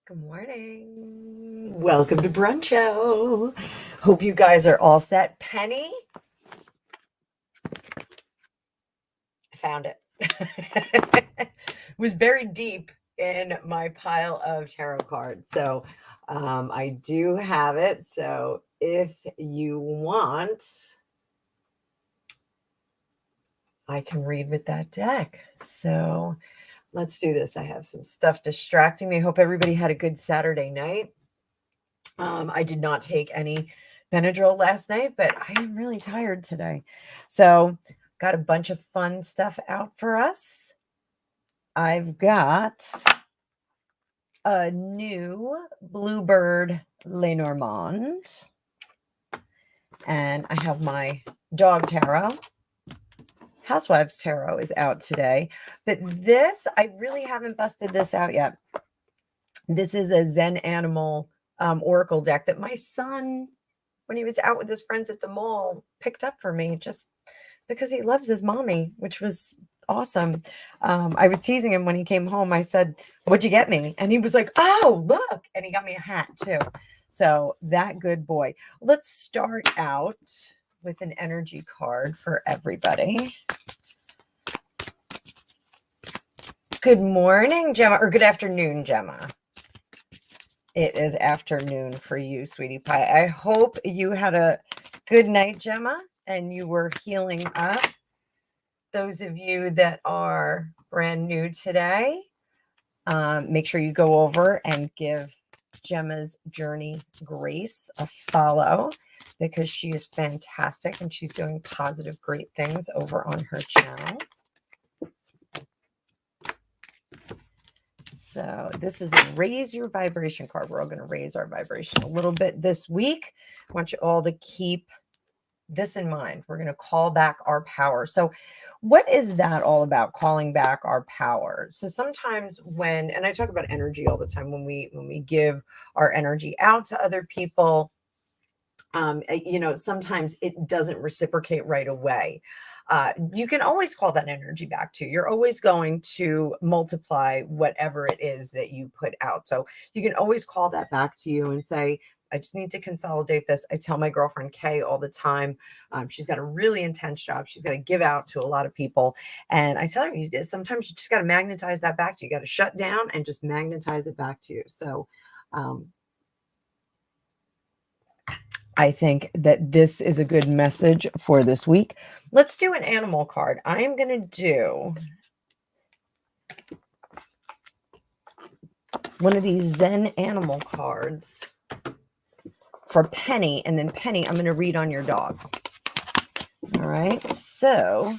Good morning. Welcome to Brunchot. Hope you guys are all set. Penny, I found it. It was buried deep in my pile of tarot cards. So I do have it. So if you want, I can read with that deck. So let's do this. I have some stuff distracting me. Hope everybody had a good Saturday night. I did not take any Benadryl last night, but I am really tired today. So got a bunch of fun stuff out for us. I've got a new Bluebird Lenormand. And I have my dog tarot. Housewives tarot is out today. But this, I really haven't busted this out yet. This is a Zen Animal oracle deck that my son, when he was out with his friends at the mall, picked up for me just because he loves his mommy, which was awesome. I was teasing him when he came home. I said, "What'd you get me?" And he was like, "Oh, look." And he got me a hat too. So that good boy. Let's start out with an energy card for everybody. Good morning, Gemma, or good afternoon, Gemma. It is afternoon for you, sweetie pie. I hope you had a good night, Gemma, and you were healing up. Those of you that are brand new today, make sure you go over and give Gemma's Journey Grace a follow because she is fantastic and she's doing positive, great things over on her channel. So this is a raise your vibration card. We're all going to raise our vibration a little bit this week. I want you all to keep this in mind. We're going to call back our power. So what is that all about, calling back our power? So sometimes when, and I talk about energy all the time, when we give our energy out to other people, sometimes it doesn't reciprocate right away. You can always call that energy back to you. You're always going to multiply whatever it is that you put out. So you can always call that back to you and say, I just need to consolidate this. I tell my girlfriend Kay all the time. She's got a really intense job. She's got to give out to a lot of people. And I tell her, sometimes you just got to magnetize that back to you. You got to shut down and just magnetize it back to you. So I think that this is a good message for this week. Let's do an animal card. I am going to do one of these Zen animal cards for Penny, and then Penny, I'm going to read on your dog. All right. So,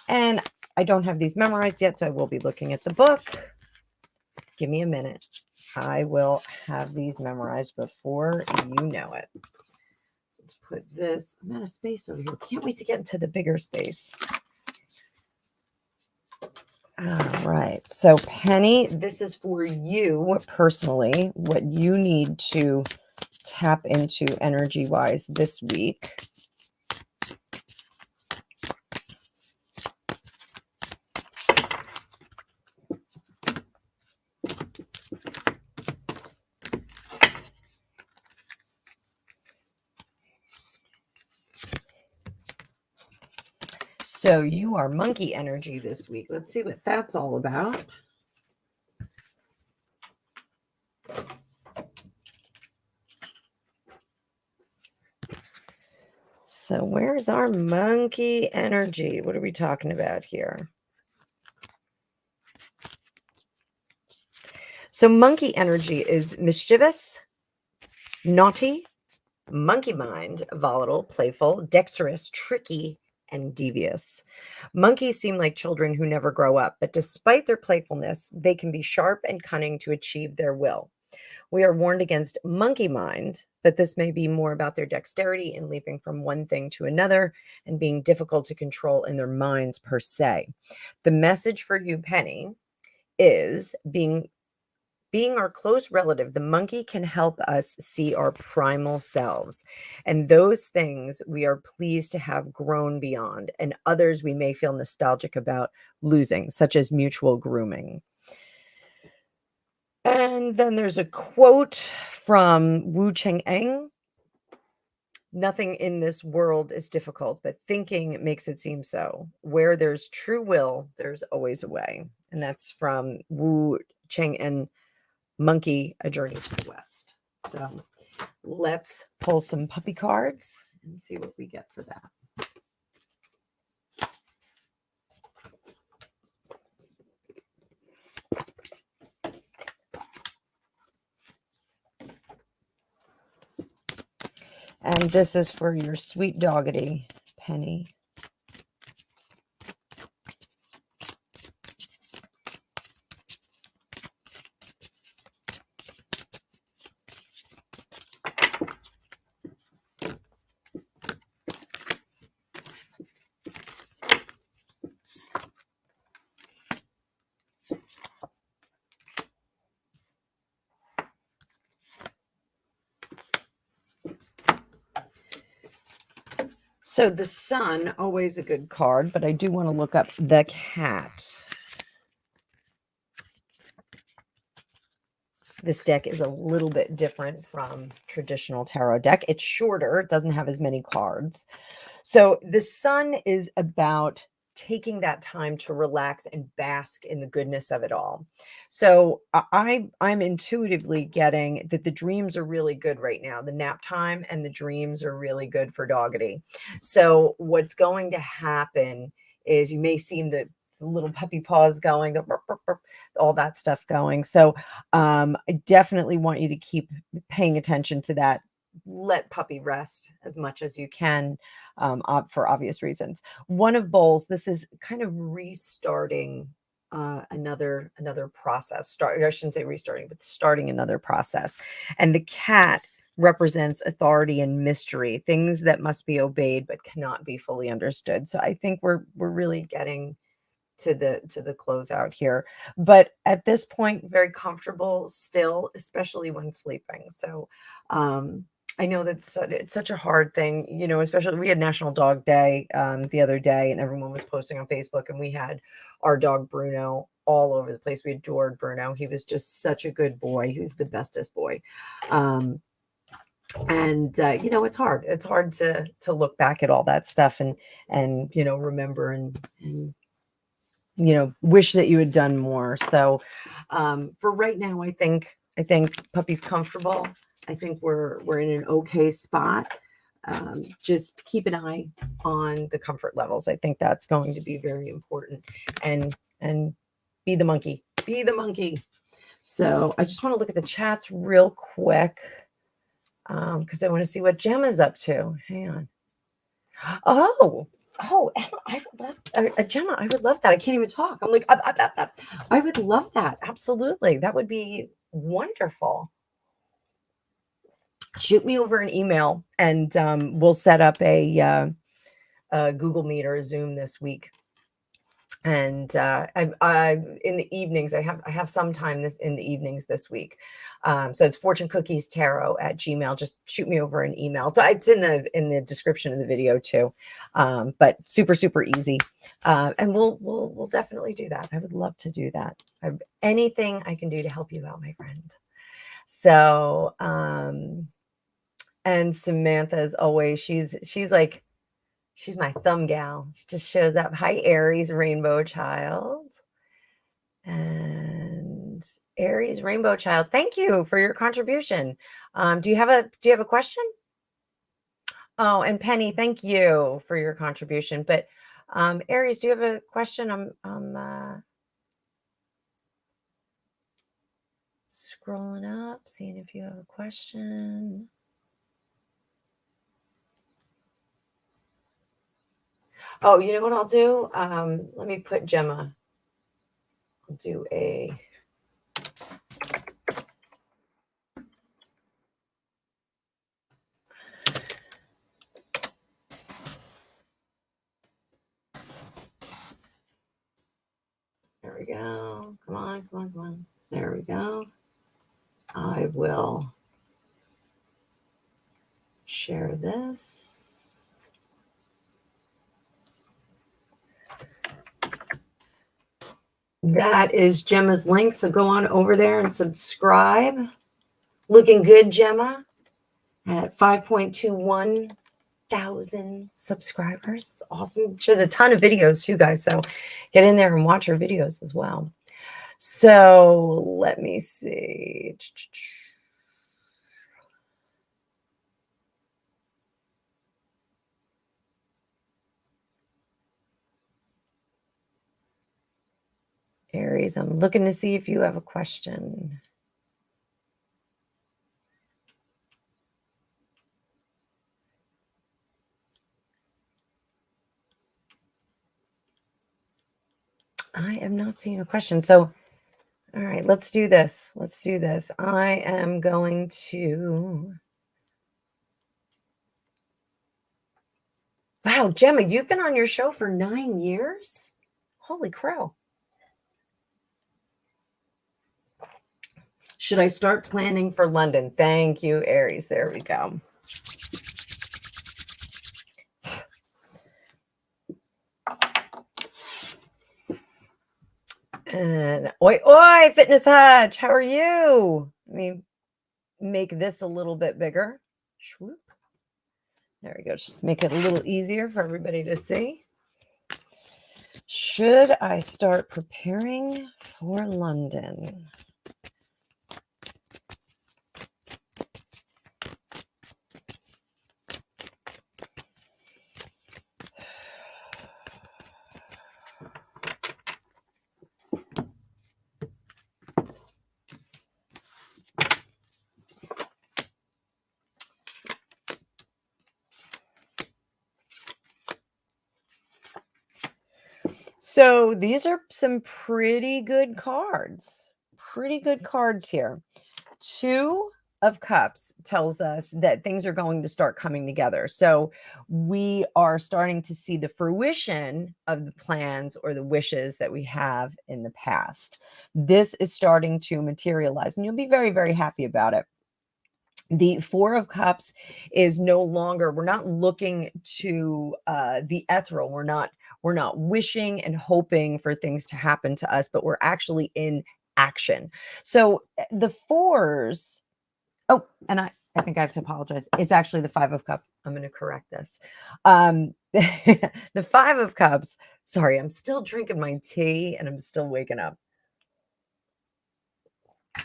and I don't have these memorized yet, so I will be looking at the book. Give me a minute. I will have these memorized before you know it. Let's put this. I'm out of space over here. Can't wait to get into the bigger space. All right. So, Penny, this is for you personally, what you need to tap into energy-wise this week. So you are monkey energy this week. Let's see what that's all about. So where's our monkey energy? What are we talking about here? So monkey energy is mischievous, naughty, monkey mind, volatile, playful, dexterous, tricky, and devious. Monkeys seem like children who never grow up, but despite their playfulness, they can be sharp and cunning to achieve their will. We are warned against monkey mind, but this may be more about their dexterity in leaping from one thing to another and being difficult to control in their minds per se. The message for you, Penny, is being our close relative, the monkey can help us see our primal selves. And those things we are pleased to have grown beyond, and others we may feel nostalgic about losing, such as mutual grooming. And then there's a quote from Wu Cheng-eng. Nothing in this world is difficult, but thinking makes it seem so. Where there's true will, there's always a way. And that's from Wu Cheng-eng, Monkey, A Journey to the West. So let's pull some puppy cards and see what we get for that. And this is for your sweet doggity, Penny. So the sun, always a good card, but I do want to look up the cat. This deck is a little bit different from traditional tarot deck. It's shorter, it doesn't have as many cards. So the sun is about taking that time to relax and bask in the goodness of it all. So I'm intuitively getting that the dreams are really good right now. The nap time and the dreams are really good for Doggity. So what's going to happen is you may see the little puppy paws going, all that stuff going. So I definitely want you to keep paying attention to that. Let puppy rest as much as you can, for obvious reasons. One of bowls, this is kind of restarting another process. I shouldn't say restarting, but starting another process. And the cat represents authority and mystery, things that must be obeyed but cannot be fully understood. So I think we're really getting to the closeout here, but at this point very comfortable still, especially when sleeping. So I know that's it's such a hard thing, you know, especially we had National Dog Day the other day, and everyone was posting on Facebook, and we had our dog Bruno all over the place. We adored Bruno. He was just such a good boy. He was the bestest boy. And you know, it's hard to look back at all that stuff and you know, remember and you know, wish that you had done more. So for right now, I think puppy's comfortable. I think we're in an okay spot. Just keep an eye on the comfort levels. I think that's going to be very important. And be the monkey. Be the monkey. So I just want to look at the chats real quick because I want to see what Gemma's up to. Hang on. Oh, Emma, I would love Gemma. I would love that. I can't even talk. I'm like, I would love that. Absolutely, that would be wonderful. Shoot me over an email, and we'll set up a Google Meet or a Zoom this week. And I in the evenings, I have some time in the evenings this week. So it's fortunecookiestarot@gmail. Just shoot me over an email. So it's in the description of the video too. But super easy. And we'll definitely do that. I would love to do that. Anything I can do to help you out, my friend. So and Samantha, as always, she's like, she's my thumb gal. She just shows up. Hi, Aries Rainbow Child. And Aries Rainbow Child, thank you for your contribution. Do you have a question? Oh, and Penny, thank you for your contribution. But Aries, do you have a question? Scrolling up, seeing if you have a question. Oh, you know what I'll do? Let me put Gemma. I'll do a... There we go. Come on, come on, come on. There we go. I will share this. That is Gemma's link. So go on over there and subscribe. Looking good, Gemma, at 5.21 thousand subscribers. It's awesome. She has a ton of videos too, guys. So get in there and watch her videos as well. So let me see. Aries, I'm looking to see if you have a question. I am not seeing a question. So, all right, let's do this. Let's do this. I am going to... Wow, Gemma, you've been on your show for 9 years? Holy crow. Should I start planning for London? Thank you, Aries. There we go. And oi, Fitness Hutch, how are you? Let me make this a little bit bigger. Swoop. There we go. Just make it a little easier for everybody to see. Should I start preparing for London? So these are some pretty good cards. Pretty good cards here. 2 of Cups tells us that things are going to start coming together. So we are starting to see the fruition of the plans or the wishes that we have in the past. This is starting to materialize, and you'll be very, very happy about it. The 4 of Cups is no longer, we're not looking to the ethereal. We're not wishing and hoping for things to happen to us, but we're actually in action. So the 4s, oh, and I think I have to apologize. It's actually the 5 of Cups. I'm going to correct this. The 5 of Cups, sorry, I'm still drinking my tea and I'm still waking up.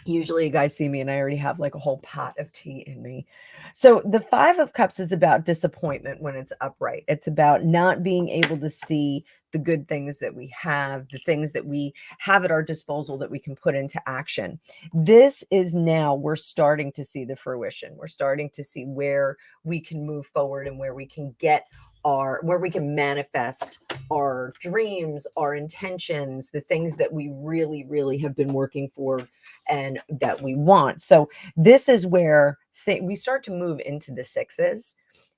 Usually you guys see me and I already have like a whole pot of tea in me. So the 5 of Cups is about disappointment when it's upright. It's about not being able to see the good things that we have, the things that we have at our disposal that we can put into action. This is now we're starting to see the fruition. We're starting to see where we can move forward and where we can get where we can manifest our dreams, our intentions, the things that we really, really have been working for and that we want. So this is where we start to move into the 6s.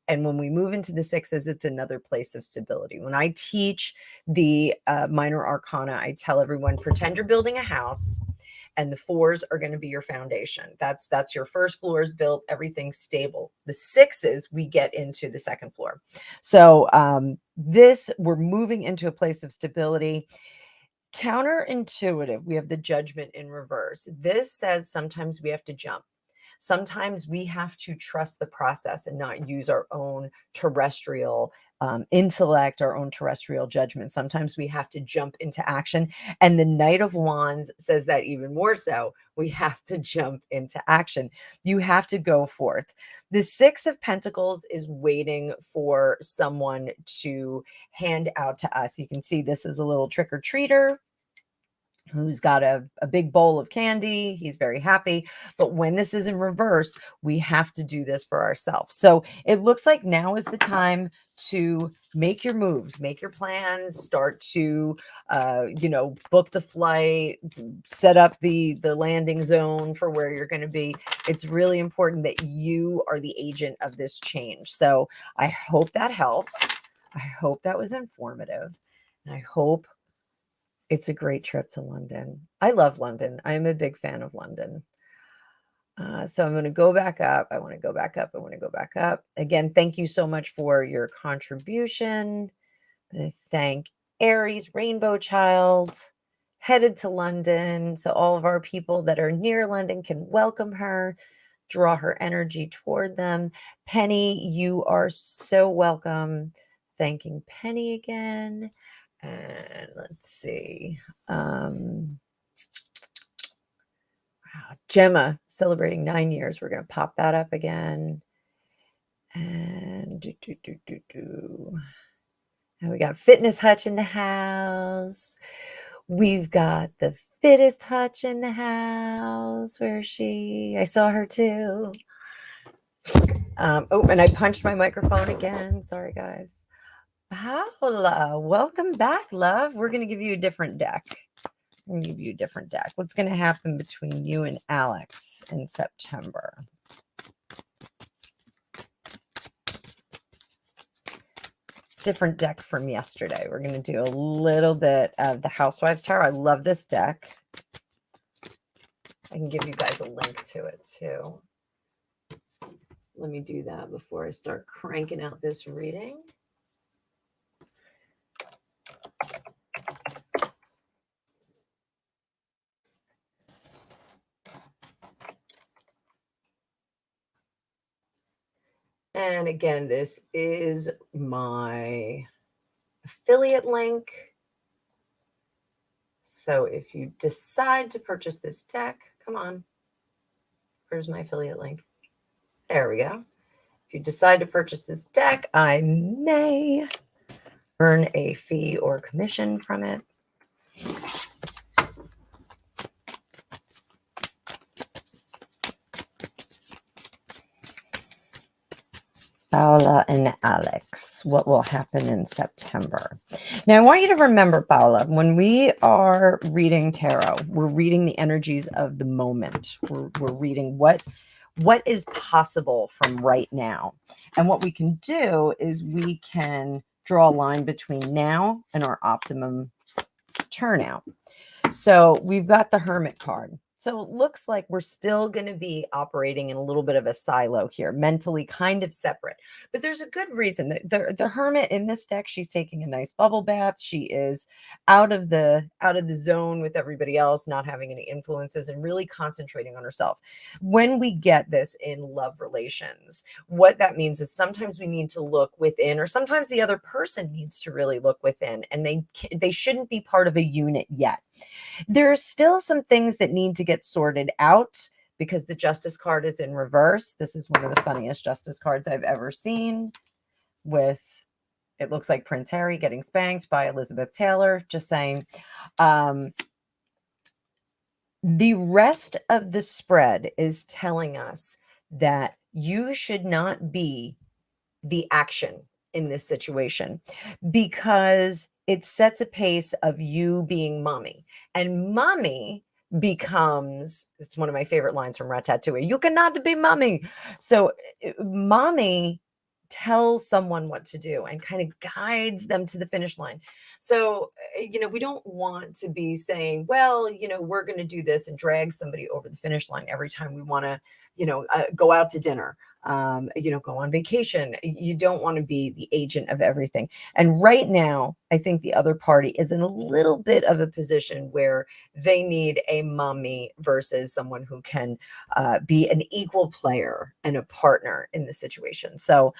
And when we move into the 6s, it's another place of stability. When I teach the minor arcana, I tell everyone, pretend you're building a house and the 4s are going to be your foundation. That's your first floor is built, everything's stable. The 6s, we get into the second floor. So we're moving into a place of stability. Counterintuitive, we have the Judgment in reverse. This says sometimes we have to jump. Sometimes we have to trust the process and not use our own terrestrial intellect, our own terrestrial judgment. Sometimes we have to jump into action. And the Knight of Wands says that even more so. We have to jump into action. You have to go forth. The 6 of Pentacles is waiting for someone to hand out to us. You can see this is a little trick-or-treater. who's got a big bowl of candy. He's very happy. But when this is in reverse, we have to do this for ourselves. So it looks like now is the time to make your moves, make your plans, start to, book the flight, set up the landing zone for where you're going to be. It's really important that you are the agent of this change. So I hope that helps. I hope that was informative. And I hope it's a great trip to London. I love London. I'm a big fan of London. So I'm going to go back up. I want to go back up. I want to go back up. Again, thank you so much for your contribution. I'm going to thank Aries, Rainbow Child, headed to London. So all of our people that are near London can welcome her, draw her energy toward them. Penny, you are so welcome. Thanking Penny again. And let's see. Gemma celebrating 9 years. We're going to pop that up again. And And we got Fitness Hutch in the house. We've got the Fittest Hutch in the house. Where is she? I saw her too. And I punched my microphone again. Sorry, guys. Paola, welcome back, love. We're going to give you a different deck. I'm going to give you a different deck. What's going to happen between you and Alex in September? Different deck from yesterday. We're going to do a little bit of the Housewives Tarot. I love this deck. I can give you guys a link to it too. Let me do that before I start cranking out this reading. And again, this is my affiliate link. So if you decide to purchase this deck, come on. Where's my affiliate link? There we go. If you decide to purchase this deck, I may earn a fee or commission from it. Paola and Alex, what will happen in September? Now, I want you to remember, Paola, when we are reading tarot, we're reading the energies of the moment. We're reading what is possible from right now. And what we can do is we can draw a line between now and our optimum turnout. So we've got the Hermit card. So it looks like we're still going to be operating in a little bit of a silo here, mentally kind of separate. But there's a good reason. The Hermit in this deck, she's taking a nice bubble bath. She is out of the zone with everybody else, not having any influences and really concentrating on herself. When we get this in love relations, what that means is sometimes we need to look within, or sometimes the other person needs to really look within, and they shouldn't be part of a unit yet. There are still some things that need to get sorted out because the Justice card is in reverse. This is one of the funniest Justice cards I've ever seen, with, it looks like Prince Harry getting spanked by Elizabeth Taylor. Just saying. The rest of the spread is telling us that you should not be the action in this situation, because it sets a pace of you being mommy, and mommy becomes, it's one of my favorite lines from Ratatouille, you cannot be mommy. So mommy tells someone what to do and kind of guides them to the finish line. So, we don't want to be saying, well, we're going to do this and drag somebody over the finish line every time we want to, go out to dinner, go on vacation. You don't want to be the agent of everything. And right now, I think the other party is in a little bit of a position where they need a mommy versus someone who can be an equal player and a partner in the situation. So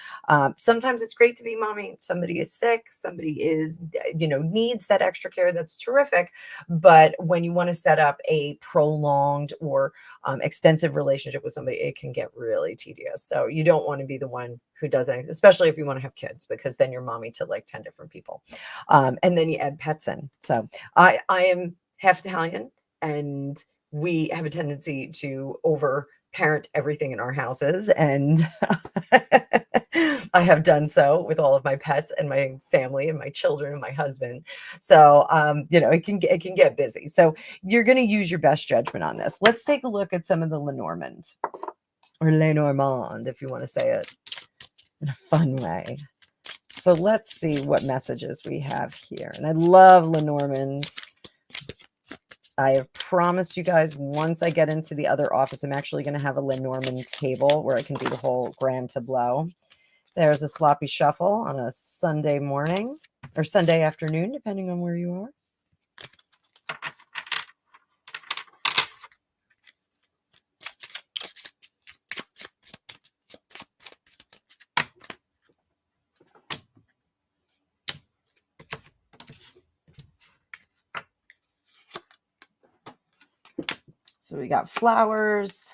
sometimes it's great to be mommy. Somebody is sick. Somebody is, needs that extra care. That's terrific. But when you want to set up a prolonged or extensive relationship with somebody, it can get really tedious. So you don't want to be the one who does anything, especially if you want to have kids, because then you're mommy to like 10 different people. And then you add pets in. So I am half Italian, and we have a tendency to over parent everything in our houses. And I have done so with all of my pets and my family and my children and my husband. So, it can get busy. So you're going to use your best judgment on this. Let's take a look at some of the Lenormand, or Lenormand, if you want to say it in a fun way. So let's see what messages we have here. And I love Lenormands. I have promised you guys, once I get into the other office, I'm actually going to have a Lenormand table where I can do the whole grand tableau. There's a sloppy shuffle on a Sunday morning or Sunday afternoon, depending on where you are. So we got flowers,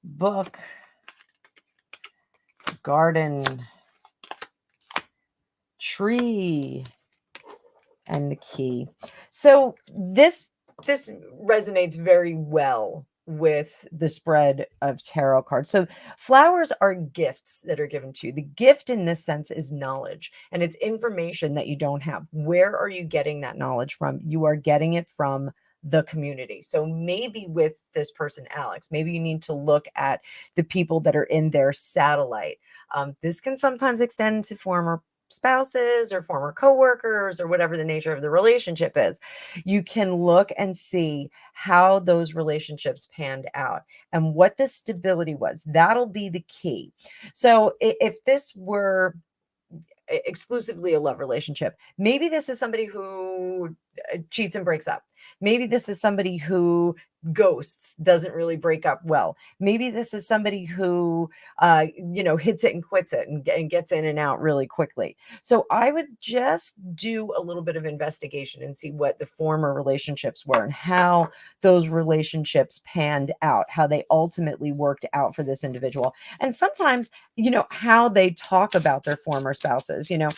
book, garden, tree, and the key. So this resonates very well with the spread of tarot cards. So flowers are gifts that are given to you. The gift in this sense is knowledge, and it's information that you don't have. Where are you getting that knowledge from? You are getting it from the community. So maybe with this person, Alex, maybe you need to look at the people that are in their satellite. This can sometimes extend to former spouses or former coworkers or whatever the nature of the relationship is. You can look and see how those relationships panned out and what the stability was. That'll be the key. So if this were exclusively a love relationship, maybe this is somebody who cheats and breaks up. Maybe this is somebody who ghosts, doesn't really break up well. Maybe this is somebody who hits it and quits it and gets in and out really quickly. So I would just do a little bit of investigation and see what the former relationships were and how those relationships panned out, how they ultimately worked out for this individual. And sometimes, how they talk about their former spouses. You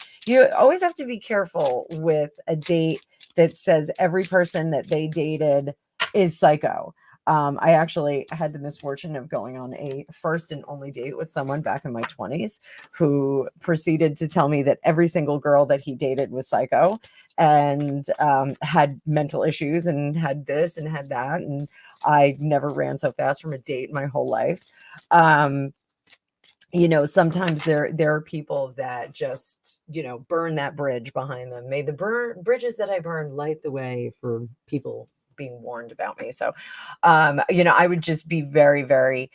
always have to be careful with a date that says every person that they dated is psycho. I actually had the misfortune of going on a first and only date with someone back in my 20s who proceeded to tell me that every single girl that he dated was psycho and had mental issues and had this and had that. And I never ran so fast from a date in my whole life. Sometimes there are people that just, burn that bridge behind them. May the bridges that I burn light the way for people being warned about me. So, I would just be very, very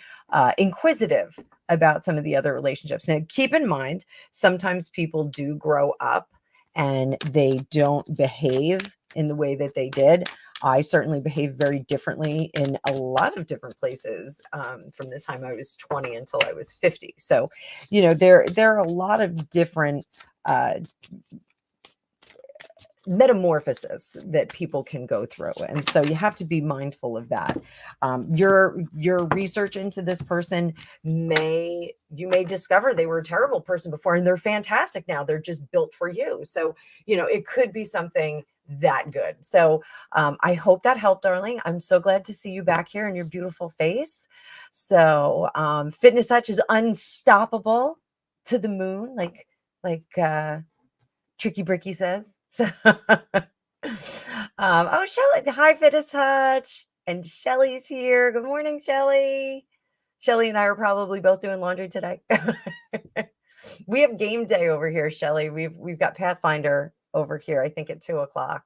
inquisitive about some of the other relationships. Now, keep in mind, sometimes people do grow up and they don't behave in the way that they did. I certainly behaved very differently in a lot of different places from the time I was 20 until I was 50. So, there are a lot of different metamorphosis that people can go through, and so you have to be mindful of that. Your research into this person you may discover they were a terrible person before and they're fantastic now. They're just built for you. So it could be something that good. So I hope that helped, darling. I'm so glad to see you back here in your beautiful face. So Fitness Hutch is unstoppable to the moon, like Tricky Bricky says. So, Shelly, hi, Fitness Hutch. And Shelly's here. Good morning, Shelly. Shelly and I are probably both doing laundry today. We have game day over here, Shelly. We've got Pathfinder over here, I think at 2:00.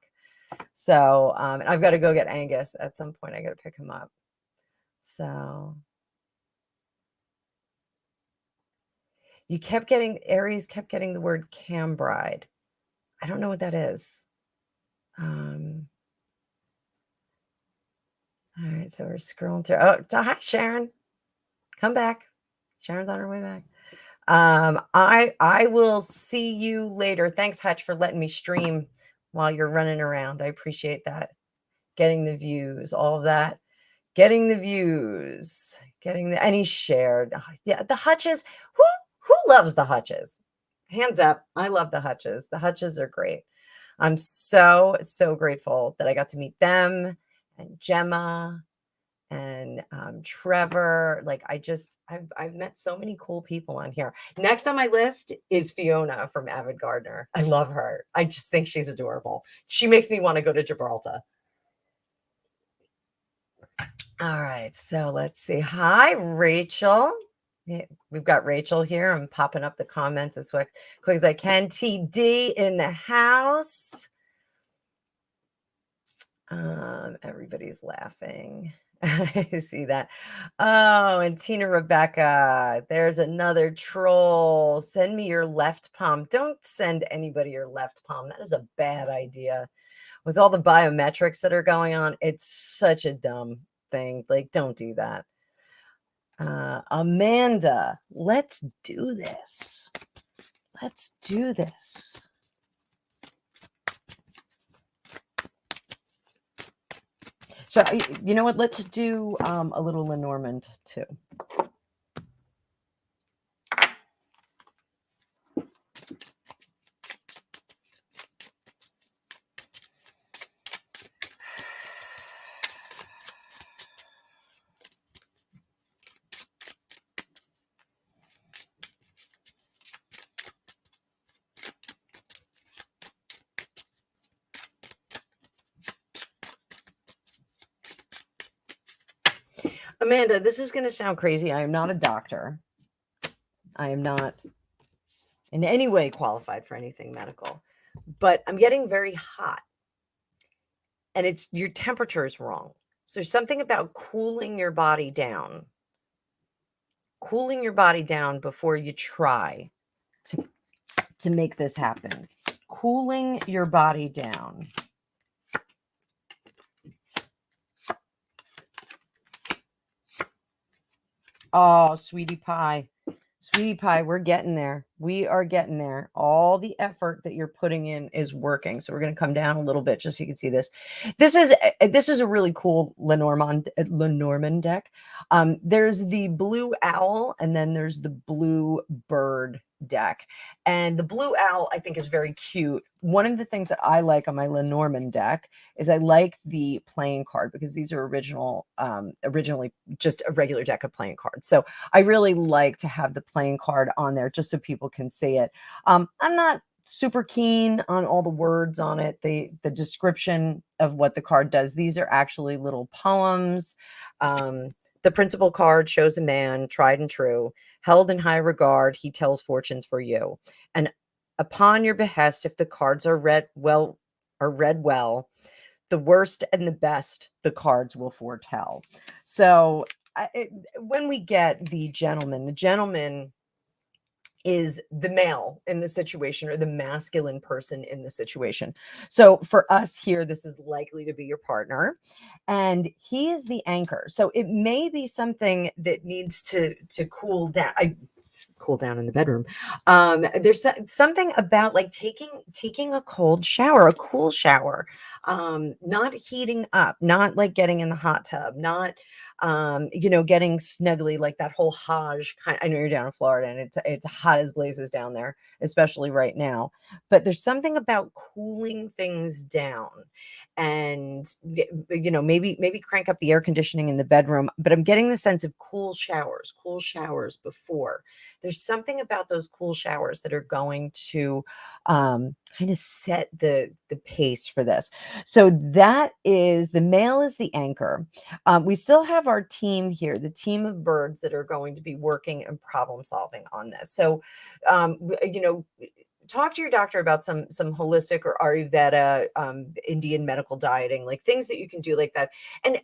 So, and I've got to go get Angus at some point. I got to pick him up. So Aries kept getting the word cam bride. I don't know what that is. All right, so we're scrolling through. Oh, hi, Sharon. Come back. Sharon's on her way back. I will see you later. Thanks, Hutch, for letting me stream while you're running around. I appreciate that. Getting the views, all of that. Getting the views. And he shared. Oh, yeah, the Hutches. Who loves the Hutches? Hands up. I love the Hutches. The Hutches are great. I'm so, so grateful that I got to meet them and Gemma and Trevor. Like I've met so many cool people on here. Next on my list is Fiona from Avid Gardener. I love her. I just think she's adorable. She makes me want to go to Gibraltar. All right, so let's see. Hi, Rachel. We've got Rachel here. I'm popping up the comments as quick as I can. TD in the house. Everybody's laughing. I see that. Oh, and Tina Rebecca, there's another troll. Send me your left palm. Don't send anybody your left palm. That is a bad idea. With all the biometrics that are going on, it's such a dumb thing. Like, don't do that. Amanda, let's do this. Let's do this. So, you know what? Let's do a little Lenormand too. Amanda, this is going to sound crazy. I am not a doctor. I am not in any way qualified for anything medical, but I'm getting very hot and it's your temperature is wrong. So there's something about cooling your body down before you try to make this happen. Cooling your body down. Oh, sweetie pie. Sweetie pie, we're getting there. We are getting there. All the effort that you're putting in is working. So we're going to come down a little bit just so you can see this. This is a really cool Lenormand deck. There's the blue owl and then there's the blue bird deck. And the blue owl I think is very cute. One of the things that I like on my Lenormand deck is I like the playing card because these are originally just a regular deck of playing cards. So I really like to have the playing card on there just so people can see it. I'm not super keen on all the words on it, the description of what the card does. These are actually little poems. The principal card shows a man, tried and true, held in high regard. He tells fortunes for you. And upon your behest, if the cards are read well, the worst and the best the cards will foretell. So when we get the gentleman is the male in the situation or the masculine person in the situation. So for us here, this is likely to be your partner and he is the anchor. So it may be something that needs to cool down. Cool down in the bedroom. There's something about like taking a cold shower, a cool shower, not heating up, not like getting in the hot tub, not getting snuggly like that whole Hajj kind. I know you're down in Florida and it's hot as blazes down there, especially right now. But there's something about cooling things down, and maybe crank up the air conditioning in the bedroom. But I'm getting the sense of cool showers before. There's something about those cool showers that are going to kind of set the pace for this. So that is the male is the anchor. We still have our team here, the team of birds that are going to be working and problem solving on this. So, talk to your doctor about some holistic or Ayurveda, Indian medical dieting, like things that you can do like that. And,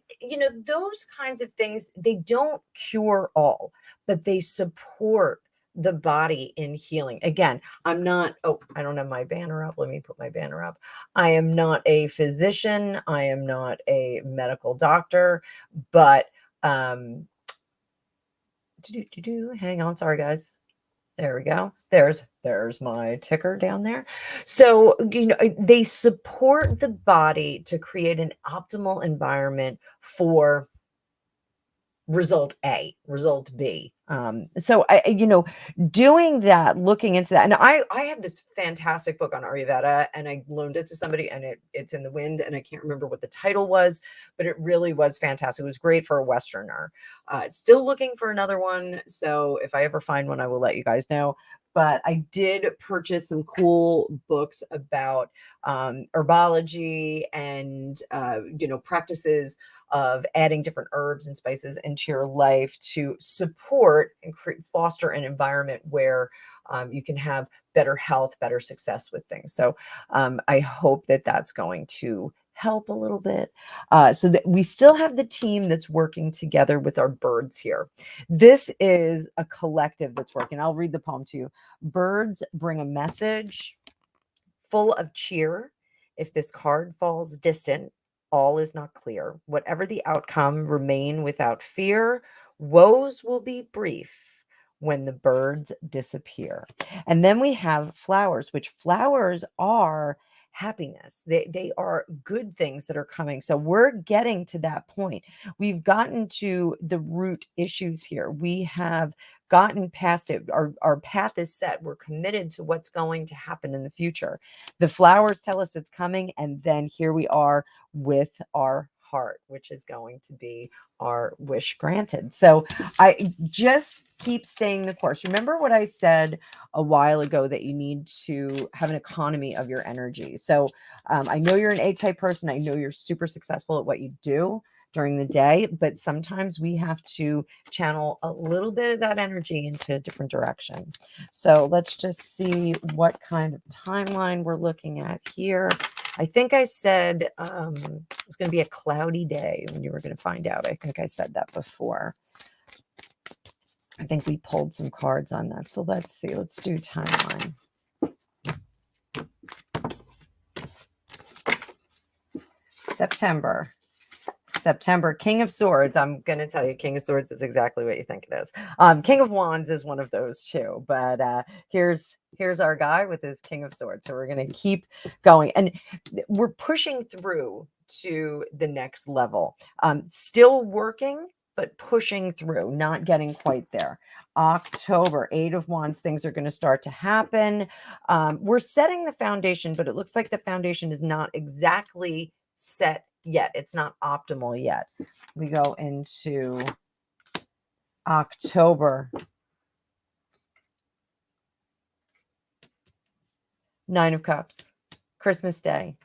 those kinds of things, they don't cure all, but they support the body in healing. Again, I don't have my banner up. Let me put my banner up. I am not a physician. I am not a medical doctor, but hang on. Sorry, guys. There we go. There's my ticker down there. So, they support the body to create an optimal environment for result A, result B. So doing that, looking into that, and I had this fantastic book on Ayurveda, and I loaned it to somebody, and it's in the wind, and I can't remember what the title was, but it really was fantastic. It was great for a Westerner. Still looking for another one, so if I ever find one, I will let you guys know. But I did purchase some cool books about herbology and practices of adding different herbs and spices into your life to support and foster an environment where you can have better health, better success with things. So I hope that that's going to help a little bit, so that we still have the team that's working together with our birds here. This is a collective that's working. I'll read the poem to you. Birds bring a message full of cheer. If this card falls distant, all is not clear. Whatever the outcome, remain without fear. Woes will be brief when the birds disappear. And then we have flowers, which flowers are happiness. They are good things that are coming. So we're getting to that point. We've gotten to the root issues here. We have gotten past it. Our path is set. We're committed to what's going to happen in the future. The flowers tell us it's coming, and then here we are with our heart, which is going to be our wish granted. So I just keep staying the course. Remember what I said a while ago, that you need to have an economy of your energy. So I know you're an A-type person. I know you're super successful at what you do during the day, but sometimes we have to channel a little bit of that energy into a different direction. So let's just see what kind of timeline we're looking at here. I think I said it's going to be a cloudy day when you were going to find out. I think I said that before. I think we pulled some cards on that. So let's see. Let's do timeline. September, King of Swords. I'm going to tell you, King of Swords is exactly what you think it is. King of Wands is one of those too. But here's our guy with his King of Swords. So we're going to keep going. And we're pushing through to the next level. Still working, but pushing through, not getting quite there. October, 8 of Wands, things are going to start to happen. We're setting the foundation, but it looks like the foundation is not exactly set yet. It's not optimal yet. We go into October. 9 of Cups, Christmas Day.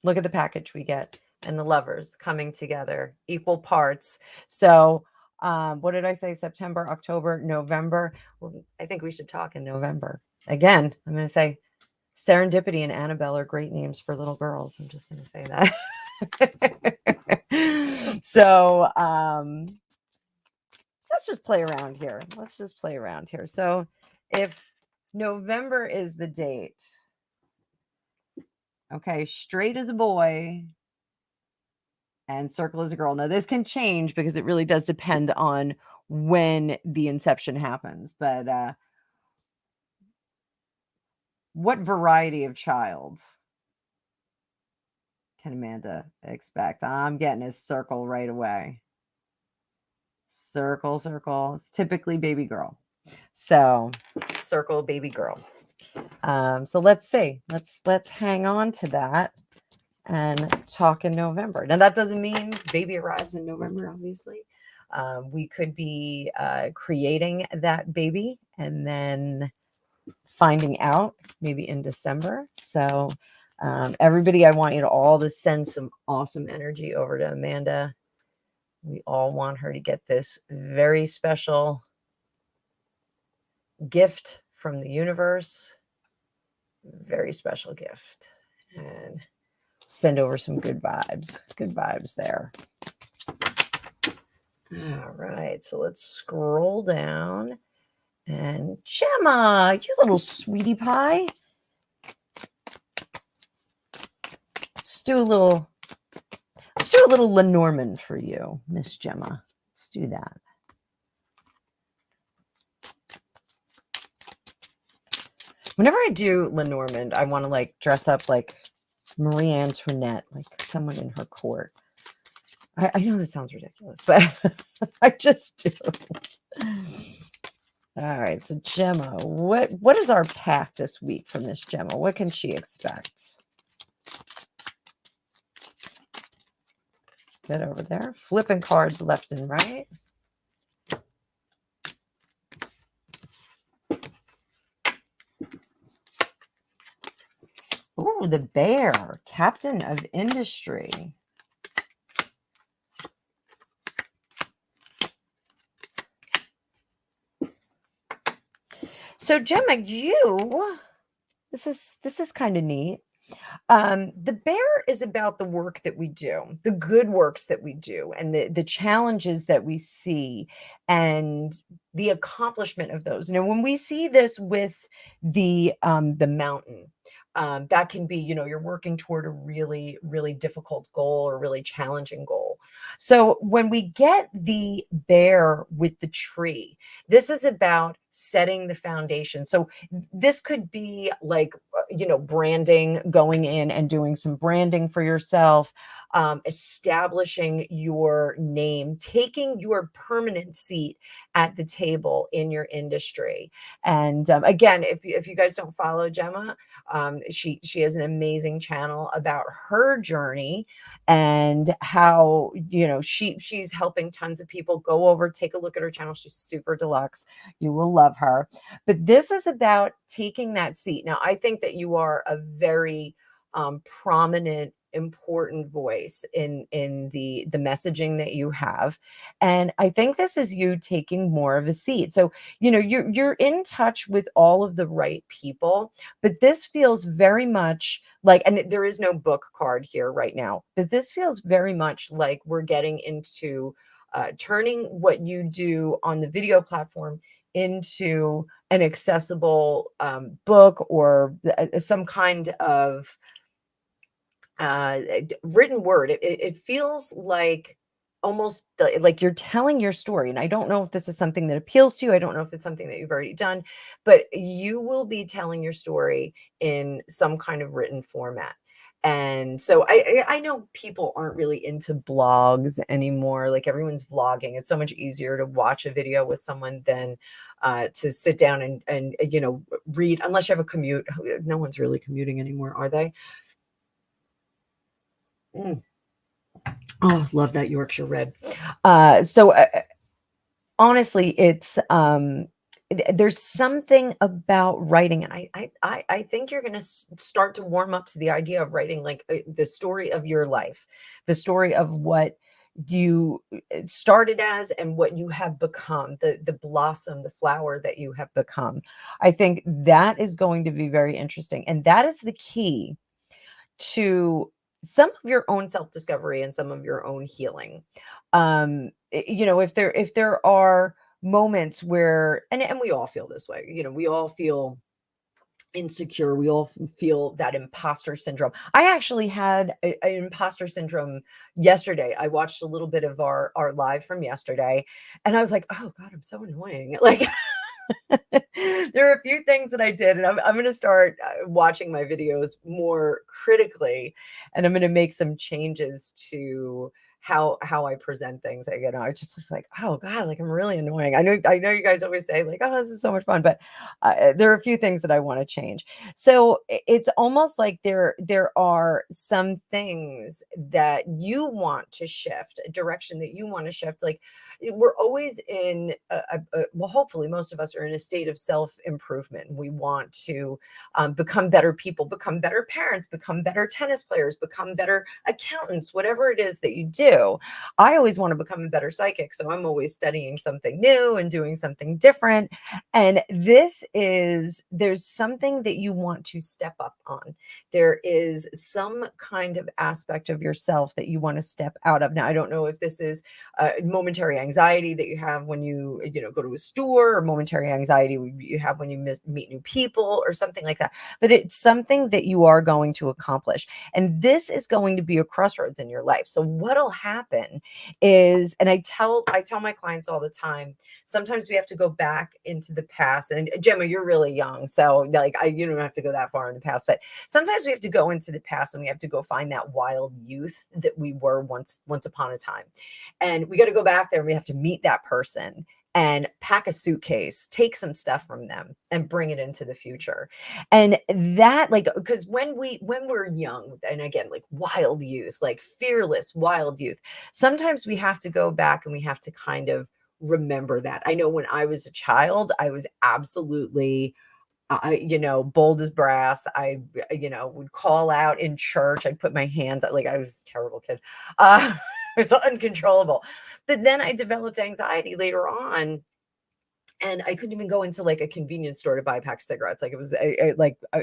Look at the package we get, and the lovers coming together, equal parts. So what did I say? September, October, November. Well, I think we should talk in November. Again, I'm going to say Serendipity and Annabelle are great names for little girls. I'm just going to say that. So let's just play around here. So if November is the date, okay, straight as a boy and circle as a girl. Now this can change because it really does depend on when the inception happens. But what variety of child can Amanda expect? I'm getting a circle right away. Circle. It's typically baby girl. So circle baby girl. So let's see. Let's hang on to that and talk in November. Now that doesn't mean baby arrives in November, obviously. We could be creating that baby and then finding out maybe in December. So everybody, I want you to all to send some awesome energy over to Amanda. We all want her to get this very special gift from the universe. Very special gift. And send over some good vibes. Good vibes there. All right. So let's scroll down. And Gemma, you little sweetie pie. Let's do a little Lenormand for you, Miss Gemma. Let's do that. Whenever I do Lenormand, I want to like dress up like Marie Antoinette, like someone in her court. I know that sounds ridiculous, but I just do. All right, so Gemma, what is our path this week from Miss Gemma? What can she expect? Get over there, flipping cards left and right. Oh, the bear, captain of industry. So Gemma, this is kind of neat. The bear is about the work that we do, the good works that we do, and the challenges that we see, and the accomplishment of those. Now, when we see this with the mountain, that can be, you're working toward a really, really difficult goal or really challenging goal. So when we get the bear with the tree, this is about setting the foundation. So this could be like, branding, going in and doing some branding for yourself, establishing your name, taking your permanent seat at the table in your industry. And again, if you guys don't follow Gemma, she has an amazing channel about her journey and how she's helping tons of people. Go over, take a look at her channel. She's super deluxe. You will love her. But this is about taking that seat. Now, I think that you are a very prominent, important voice in the messaging that you have, and I think this is you taking more of a seat. So you're in touch with all of the right people, but this feels very much like, and there is no book card here right now, but this feels very much like we're getting into turning what you do on the video platform into an accessible book or some kind of written word. It feels like almost like you're telling your story. And I don't know if this is something that appeals to you. I don't know if it's something that you've already done, but you will be telling your story in some kind of written format. And so I know people aren't really into blogs anymore. Like everyone's vlogging. It's so much easier to watch a video with someone than to sit down and read, unless you have a commute. No one's really commuting anymore, are they? Mm. Oh, love that Yorkshire red. So honestly, it's there's something about writing, and I think you're going to start to warm up to the idea of writing like the story of your life, the story of what you started as and what you have become, the blossom, the flower that you have become. I think that is going to be very interesting, and that is the key to some of your own self-discovery and some of your own healing. If there are moments where, and we all feel this way, we all feel insecure, we all feel that imposter syndrome. I actually had an imposter syndrome yesterday. I watched a little bit of our live from yesterday, and I was like, oh god, I'm so annoying. Like there are a few things that I did, and I'm going to start watching my videos more critically, and I'm going to make some changes to how I present things. I just was like, oh god, like I'm really annoying. I know you guys always say like, oh, this is so much fun, but there are a few things that I want to change. So it's almost like there are some things that you want to shift, a direction that you want to shift. Like we're always in well, hopefully most of us are in a state of self-improvement. We want to become better people, become better parents, become better tennis players, become better accountants, whatever it is that you do. I always want to become a better psychic, so I'm always studying something new and doing something different. And there's something that you want to step up on. There is some kind of aspect of yourself that you want to step out of. Now, I don't know if this is momentary anxiety that you have when you go to a store, or momentary anxiety you have when you meet new people or something like that, but it's something that you are going to accomplish, and this is going to be a crossroads in your life. So what'll happen is, and I tell my clients all the time, sometimes we have to go back into the past. And Gemma, you're really young, so like you don't have to go that far in the past, but sometimes we have to go into the past and we have to go find that wild youth that we were once upon a time. And we got to go back there and we have to meet that person and pack a suitcase, take some stuff from them and bring it into the future. And that, like, because when we're young, and again, like wild youth, like fearless wild youth, sometimes we have to go back and we have to kind of remember that. I know when I was a child, I was absolutely bold as brass. I, would call out in church. I'd put my hands out, like I was a terrible kid. It's uncontrollable. But then I developed anxiety later on, and I couldn't even go into like a convenience store to buy a pack of cigarettes. Like it was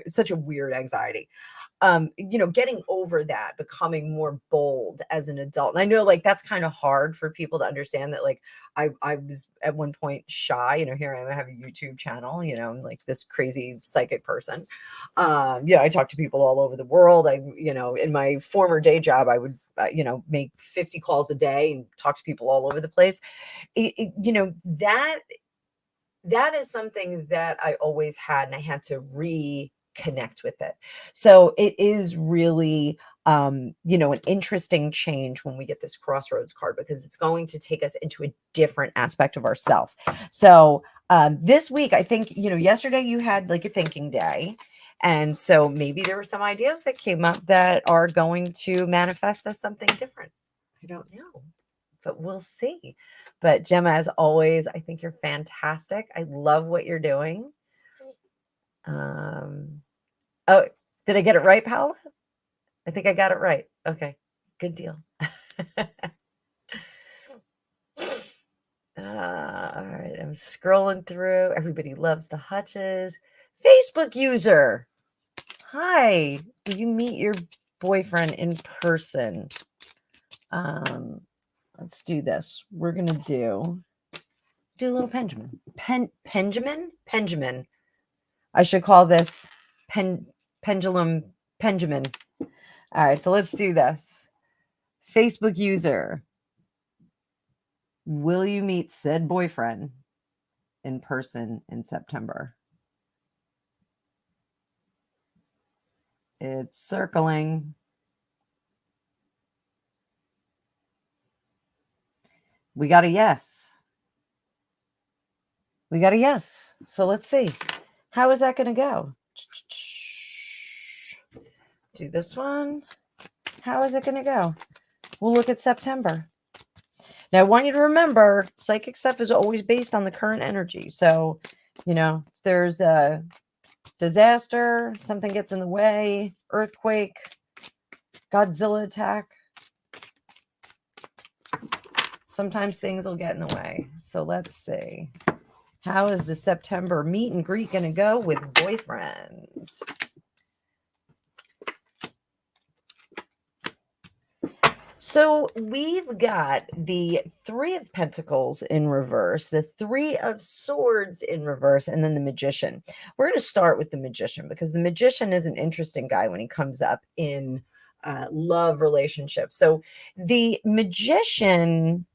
such a weird anxiety. Getting over that, becoming more bold as an adult. And I know like that's kind of hard for people to understand that, like I was at one point shy, here I am, I have a YouTube channel, I'm like this crazy psychic person. I talk to people all over the world. In my former day job, I would, make 50 calls a day and talk to people all over the place. That is something that I always had, and I had to reconnect with it. So it is really, an interesting change when we get this crossroads card, because it's going to take us into a different aspect of ourself. So this week, I think, yesterday you had like a thinking day. And so maybe there were some ideas that came up that are going to manifest as something different. I don't know, but we'll see. But Gemma, as always, I think you're fantastic. I love what you're doing. Oh, did I get it right, Paula? I think I got it right. Okay, good deal. All right, I'm scrolling through. Everybody loves the Hutches. Facebook user. Hi, will you meet your boyfriend in person? Let's do this. We're going to do a little Benjamin. Benjamin. I should call this pendulum Benjamin. All right, so let's do this. Facebook user, will you meet said boyfriend in person in September? It's circling. We got a yes. We got a yes. So let's see. How is that going to go? Do this one. How is it going to go? We'll look at September. Now, I want you to remember, psychic stuff is always based on the current energy. So, there's a disaster, something gets in the way, earthquake, Godzilla attack. Sometimes things will get in the way. So let's see. How is the September meet and greet going to go with boyfriend? So we've got the Three of Pentacles in reverse, the Three of Swords in reverse, and then the Magician. We're going to start with the Magician, because the Magician is an interesting guy when he comes up in love relationships. So the Magician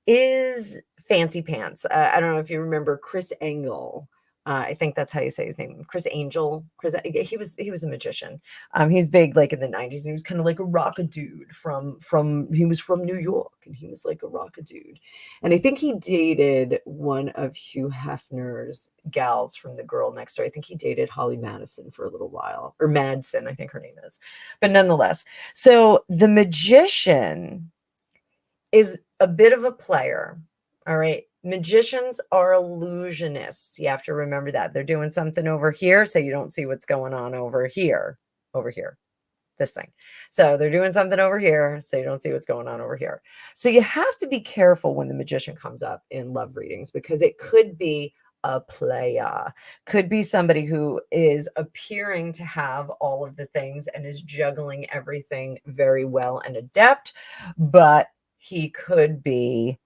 is fancy pants. I don't know if you remember Chris Angle. I think that's how you say his name. Chris Angel. He was a magician. He was big like in the 90s. He was kind of like a rocka dude he was from New York, and he was like a rocka dude. And I think he dated one of Hugh Hefner's gals from The Girl Next Door. I think he dated Holly Madison for a little while, or Madsen, I think her name is. But nonetheless, so the Magician is a bit of a player. All right. Magicians are illusionists. You have to remember that. They're doing something over here, so you don't see what's going on over here. This thing. So they're doing something over here, so you don't see what's going on over here. So you have to be careful when the Magician comes up in love readings, because it could be a playa, could be somebody who is appearing to have all of the things and is juggling everything very well and adept, but he could be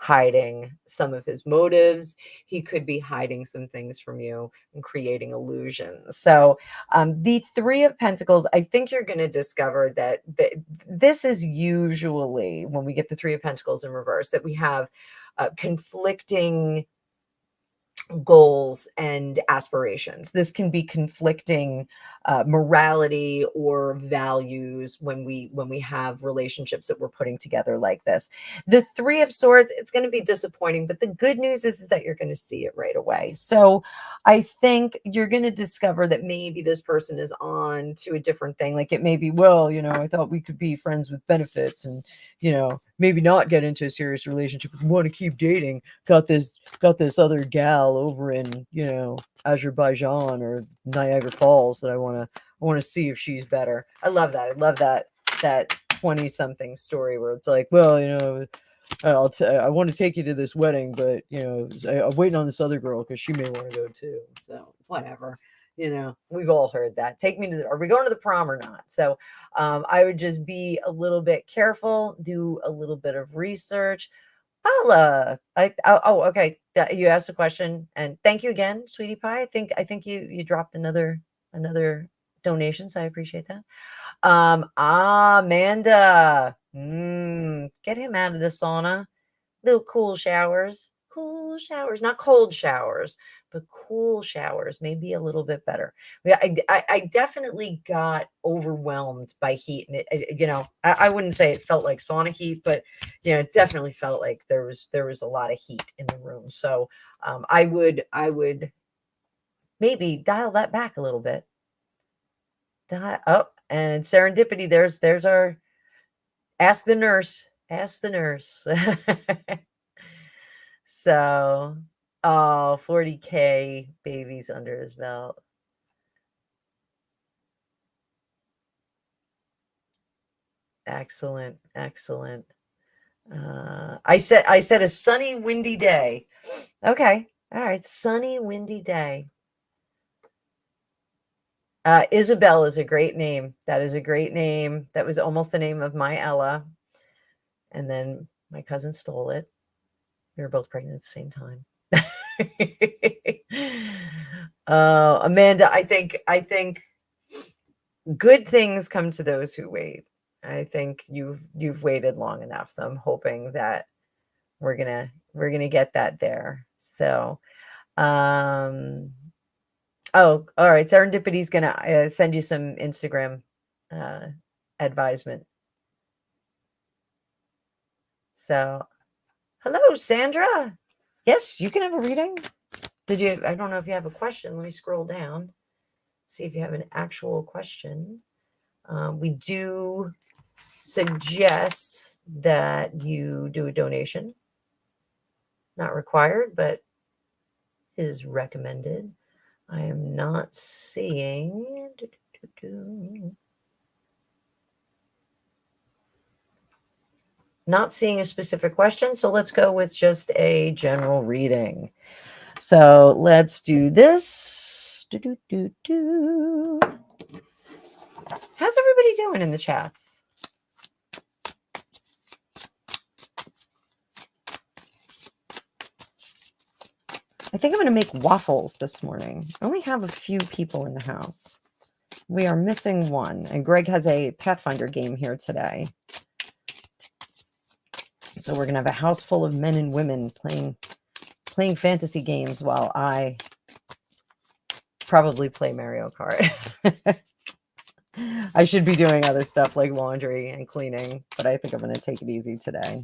hiding some of his motives. He could be hiding some things from you and creating illusions. So the Three of Pentacles, I think you're going to discover that this is usually when we get the Three of Pentacles in reverse, that we have conflicting goals and aspirations. This can be conflicting morality or values when we have relationships that we're putting together like this. The Three of Swords, it's going to be disappointing, but the good news is that you're going to see it right away. So I think you're going to discover that maybe this person is on to a different thing. Like it may be, well, I thought we could be friends with benefits and, maybe not get into a serious relationship. We want to keep dating. Got this other gal over in, Azerbaijan or Niagara Falls that I want to see if she's better. I love that. I love that 20 something story where it's like, well, I want to take you to this wedding, but I'm waiting on this other girl because she may want to go too. So whatever. We've all heard that. Take me to are we going to the prom or not? So I would just be a little bit careful, do a little bit of research. Okay. You asked a question, and thank you again, sweetie pie. I think you dropped another donation, so I appreciate that. Amanda, get him out of the sauna. Little cool showers, not cold showers, but cool showers, maybe a little bit better. Yeah, I definitely got overwhelmed by heat, and I wouldn't say it felt like sauna heat, but it definitely felt like there was a lot of heat in the room. So I would maybe dial that back a little bit. And serendipity. There's our ask the nurse. So, 40K babies under his belt. Excellent. I said a sunny, windy day. Okay. All right. Sunny, windy day. Isabel is a great name. That is a great name. That was almost the name of my Ella. And then my cousin stole it. We were both pregnant at the same time. Amanda, I think good things come to those who wait. I think you've waited long enough. So I'm hoping that we're gonna get that there. So all right. Serendipity's gonna send you some Instagram advisement. So hello, Sandra. Yes, you can have a reading. I don't know if you have a question. Let me scroll down, see if you have an actual question. We do suggest that you do a donation. Not required, but is recommended. I am not seeing. Not seeing a specific question, so let's go with just a general reading. So let's do this. How's everybody doing in the chats? I think I'm going to make waffles this morning. I only have a few people in the house. We are missing one, and Greg has a Pathfinder game here today. So we're going to have a house full of men and women playing fantasy games while I probably play Mario Kart. I should be doing other stuff like laundry and cleaning, but I think I'm going to take it easy today.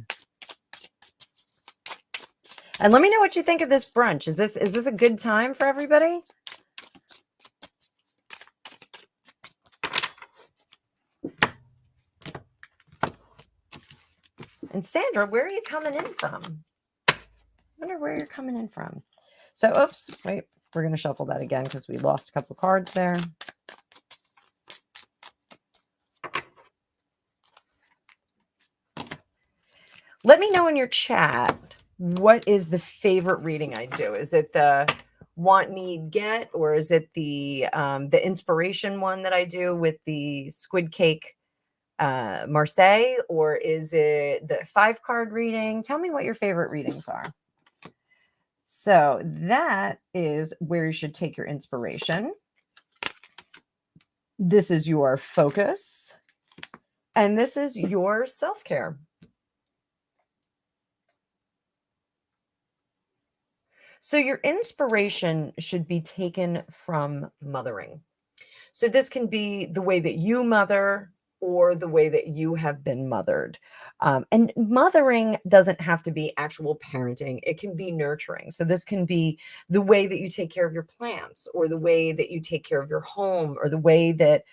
And let me know what you think of this brunch. Is this a good time for everybody? And Sandra, where are you coming in from? I wonder where you're coming in from. So, oops, wait, we're going to shuffle that again because we lost a couple cards there. Let me know in your chat, what is the favorite reading I do? Is it the want, need, get, or is it the inspiration one that I do with the squid cake Marseille, or is it the 5-card reading? Tell me what your favorite readings are. So that is where you should take your inspiration. This is your focus. And this is your self-care. So your inspiration should be taken from mothering. So this can be the way that you mother or the way that you have been mothered. And mothering doesn't have to be actual parenting. It can be nurturing. So this can be the way that you take care of your plants, or the way that you take care of your home, or the way that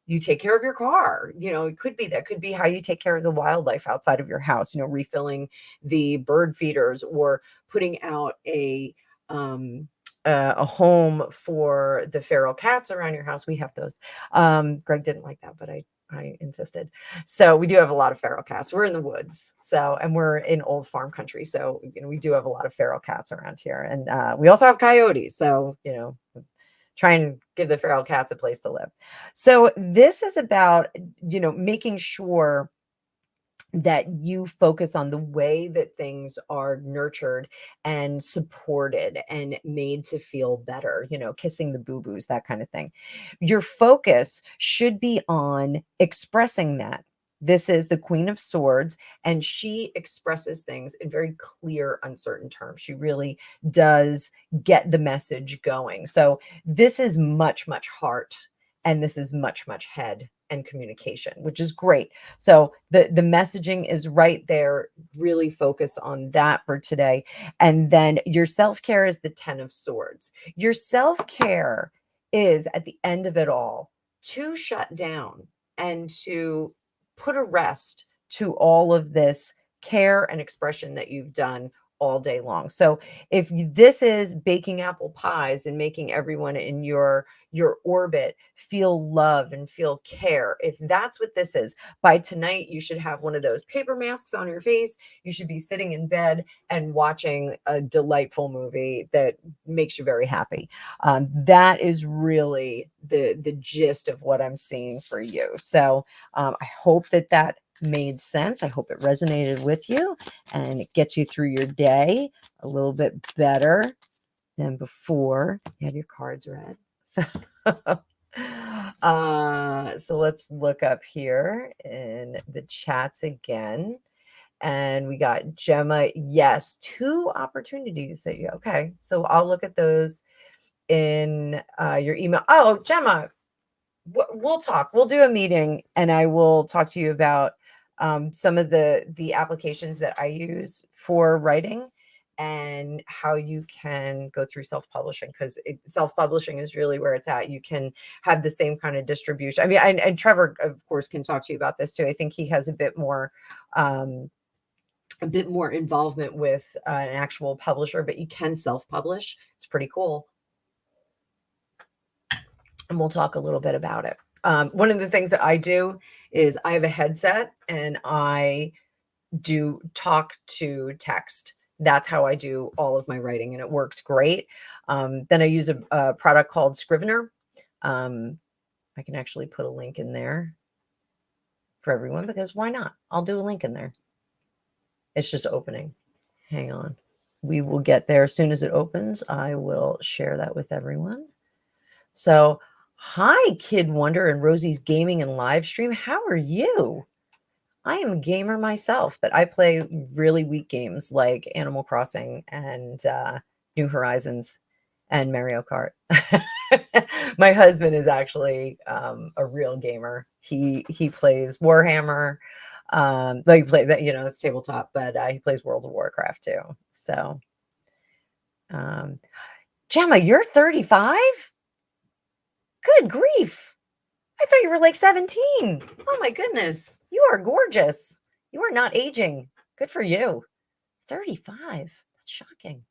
you take care of your car. It could be that could be how you take care of the wildlife outside of your house, refilling the bird feeders, or putting out a home for the feral cats around your house. We have those. Greg didn't like that, but I insisted. So we do have a lot of feral cats. We're in the woods. And we're in old farm country. So, we do have a lot of feral cats around here. And we also have coyotes. So, try and give the feral cats a place to live. So this is about, making sure that you focus on the way that things are nurtured and supported and made to feel better, kissing the boo-boos, that kind of thing. Your focus should be on expressing that. This is the Queen of Swords, and she expresses things in very clear, uncertain terms. She really does get the message going. So this is much, much heart, and this is much, much head and communication, which is great. So the messaging is right there. Really focus on that for today. And then your self-care is the 10 of Swords. Your self-care is, at the end of it all, to shut down and to put a rest to all of this care and expression that you've done all day long. So if this is baking apple pies and making everyone in your orbit feel love and feel care, if that's what this is, by tonight you should have one of those paper masks on your face. You should be sitting in bed and watching a delightful movie that makes you very happy. That is really the gist of what I'm seeing for you. So I hope that made sense. I hope it resonated with you and it gets you through your day a little bit better than before you had your cards read. So, so let's look up here in the chats again. And we got Gemma. Yes, 2 opportunities that you, okay. So I'll look at those in your email. Oh, Gemma, we'll talk. We'll do a meeting and I will talk to you about some of the applications that I use for writing and how you can go through self-publishing, because self-publishing is really where it's at. You can have the same kind of distribution. I mean, and Trevor, of course, can talk to you about this too. I think he has a bit more involvement with an actual publisher, but you can self-publish. It's pretty cool. And we'll talk a little bit about it. One of the things that I do is I have a headset and I do talk to text. That's how I do all of my writing, and it works great. Then I use a product called Scrivener. I can actually put a link in there for everyone, because why not? I'll do a link in there. It's just opening. Hang on. We will get there as soon as it opens. I will share that with everyone. So, hi, Kid Wonder and Rosie's Gaming and Live Stream. How are you? I am a gamer myself, but I play really weak games like Animal Crossing and New Horizons and Mario Kart. My husband is actually a real gamer. He plays Warhammer. He plays that, it's tabletop, but he plays World of Warcraft too. So, Gemma, you're 35? Good grief. I thought you were like 17. Oh my goodness. You are gorgeous. You are not aging. Good for you. 35. That's shocking.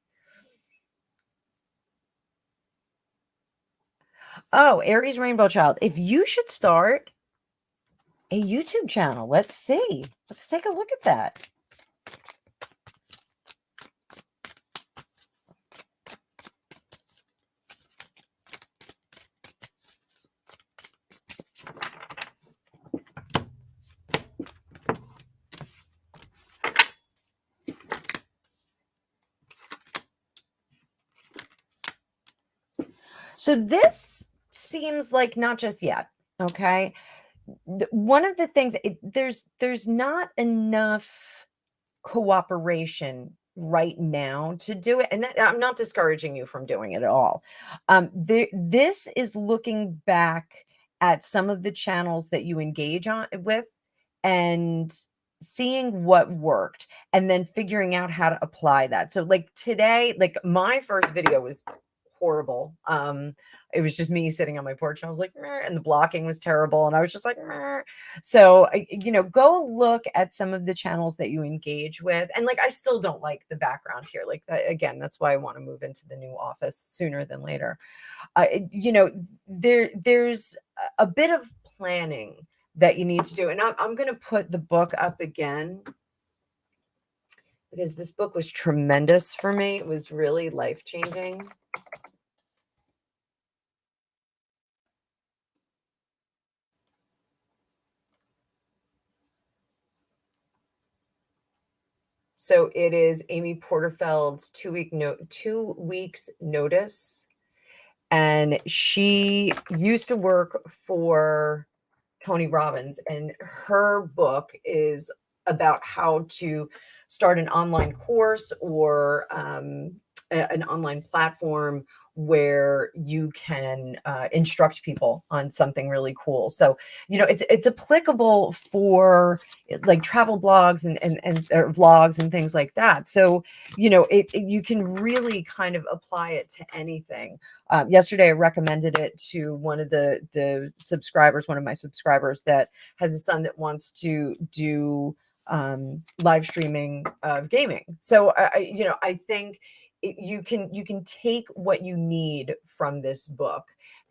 Oh, Aries Rainbow Child. If you should start a YouTube channel, let's see. Let's take a look at that. So this seems like not just yet, okay? One of the things there's not enough cooperation right now to do it, and that, I'm not discouraging you from doing it at all. This is looking back at some of the channels that you engage on with and seeing what worked and then figuring out how to apply that. So like today, like my first video was horrible. It was just me sitting on my porch and I was like, "Meh," and the blocking was terrible. And I was just like, "Meh." So, go look at some of the channels that you engage with. And like, I still don't like the background here. Like, that, again, that's why I want to move into the new office sooner than later. There's a bit of planning that you need to do. And I'm going to put the book up again because this book was tremendous for me. It was really life changing. So it is Amy Porterfield's 2 weeks notice. And she used to work for Tony Robbins, and her book is about how to start an online course or an online platform where you can instruct people on something really cool. So, it's applicable for like travel blogs and vlogs and things like that. So, you can really kind of apply it to anything. Yesterday, I recommended it to one of the subscribers, one of my subscribers that has a son that wants to do live streaming of gaming. So I think you can take what you need from this book,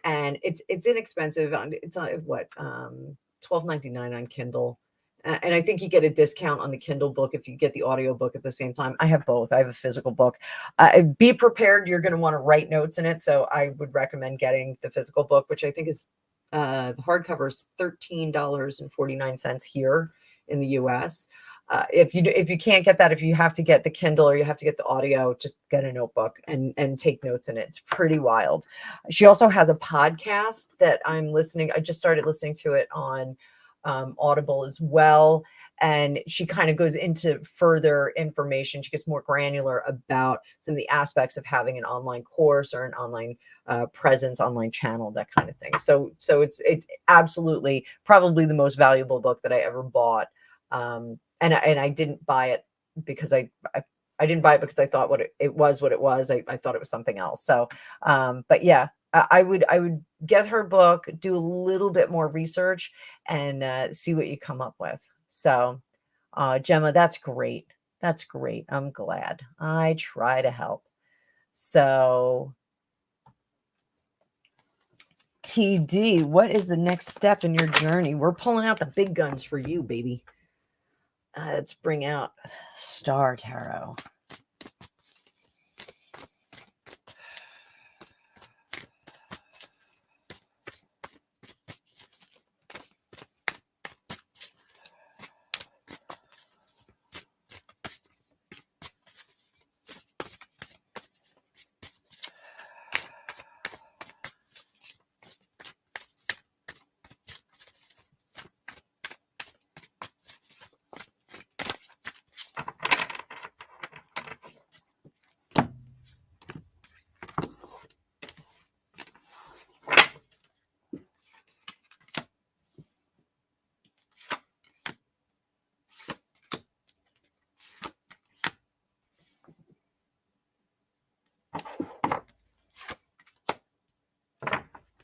and it's inexpensive. It's what $12.99 on Kindle. And I think you get a discount on the Kindle book if you get the audio book at the same time. I have both. I have a physical book. Be prepared. You're going to want to write notes in it. So I would recommend getting the physical book, which I think is the hardcover is $13.49 here in the US. If you can't get that, if you have to get the Kindle or you have to get the audio, just get a notebook and take notes in it. It's pretty wild. She also has a podcast that I'm listening. I just started listening to it on Audible as well. And she kind of goes into further information. She gets more granular about some of the aspects of having an online course or an online presence, online channel, that kind of thing. So it's absolutely probably the most valuable book that I ever bought. And I didn't buy it because I didn't buy it because I thought it was what it was. I thought it was something else. So, but yeah, I would get her book, do a little bit more research, and see what you come up with. So, Gemma, that's great. That's great. I'm glad. I try to help. So, TD, what is the next step in your journey? We're pulling out the big guns for you, baby. Let's bring out Star Tarot.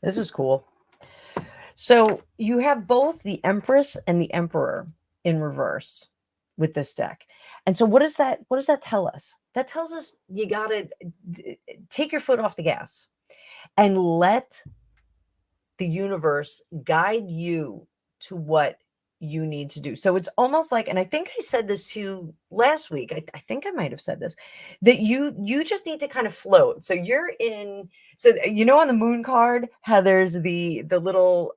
This is cool. So you have both the Empress and the Emperor in reverse with this deck. And so what does that tell us? That tells us you got to take your foot off the gas and let the universe guide you to what you need to do. So it's almost like, and I think I said this to you last week. I think I might have said this, that you just need to kind of float. So you're in, so on the moon card, how there's the little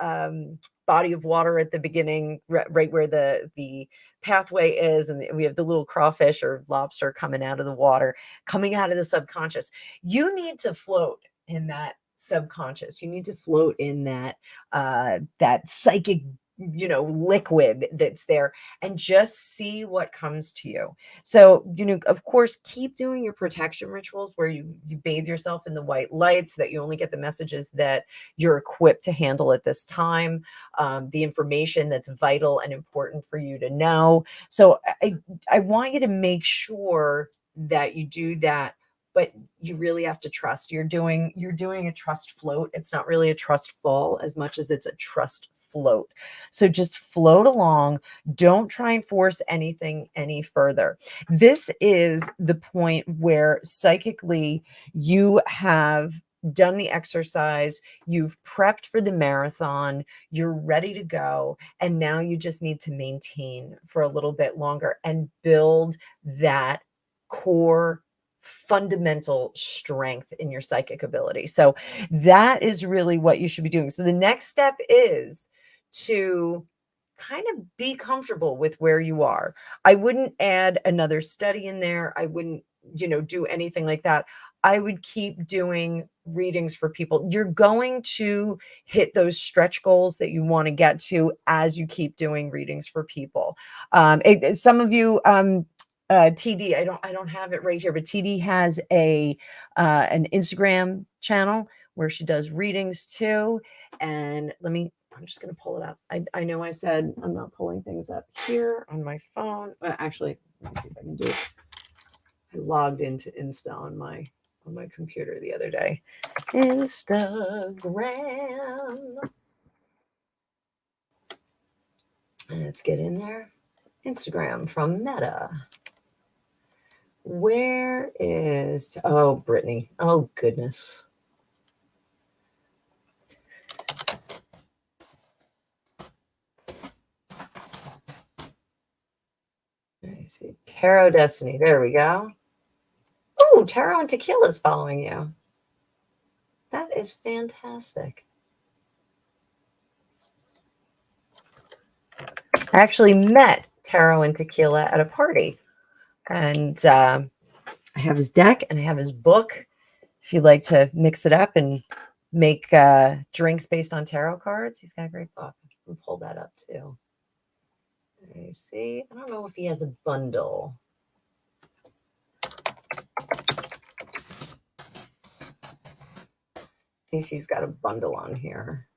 body of water at the beginning, right where the pathway is, and we have the little crawfish or lobster coming out of the water, coming out of the subconscious. You need to float in that subconscious. You need to float in that psychic, liquid that's there, and just see what comes to you. So, of course, keep doing your protection rituals where you bathe yourself in the white light so that you only get the messages that you're equipped to handle at this time, the information that's vital and important for you to know. So I want you to make sure that you do that, but you really have to trust. You're doing a trust float. It's not really a trust fall as much as it's a trust float. So just float along. Don't try and force anything any further. This is the point where psychically you have done the exercise, you've prepped for the marathon, you're ready to go, and now you just need to maintain for a little bit longer and build that core fundamental strength in your psychic ability. So that is really what you should be doing. So the next step is to kind of be comfortable with where you are. I wouldn't add another study in there. I wouldn't, do anything like that. I would keep doing readings for people. You're going to hit those stretch goals that you want to get to as you keep doing readings for people. Some of you, TD, I don't have it right here, but TD has an Instagram channel where she does readings too. And I'm just going to pull it up. I know I said I'm not pulling things up here on my phone. Actually, let me see if I can do it. I logged into Insta on my computer the other day. Instagram. Let's get in there. Instagram from Meta. Where is, Brittany. Oh, goodness. Let me see. Tarot Destiny. There we go. Oh, Tarot and Tequila is following you. That is fantastic. I actually met Tarot and Tequila at a party. And I have his deck and I have his book. If you'd like to mix it up and make drinks based on tarot cards, he's got a great book. I can pull that up too. Let me see. I don't know if he has a bundle. See if he's got a bundle on here.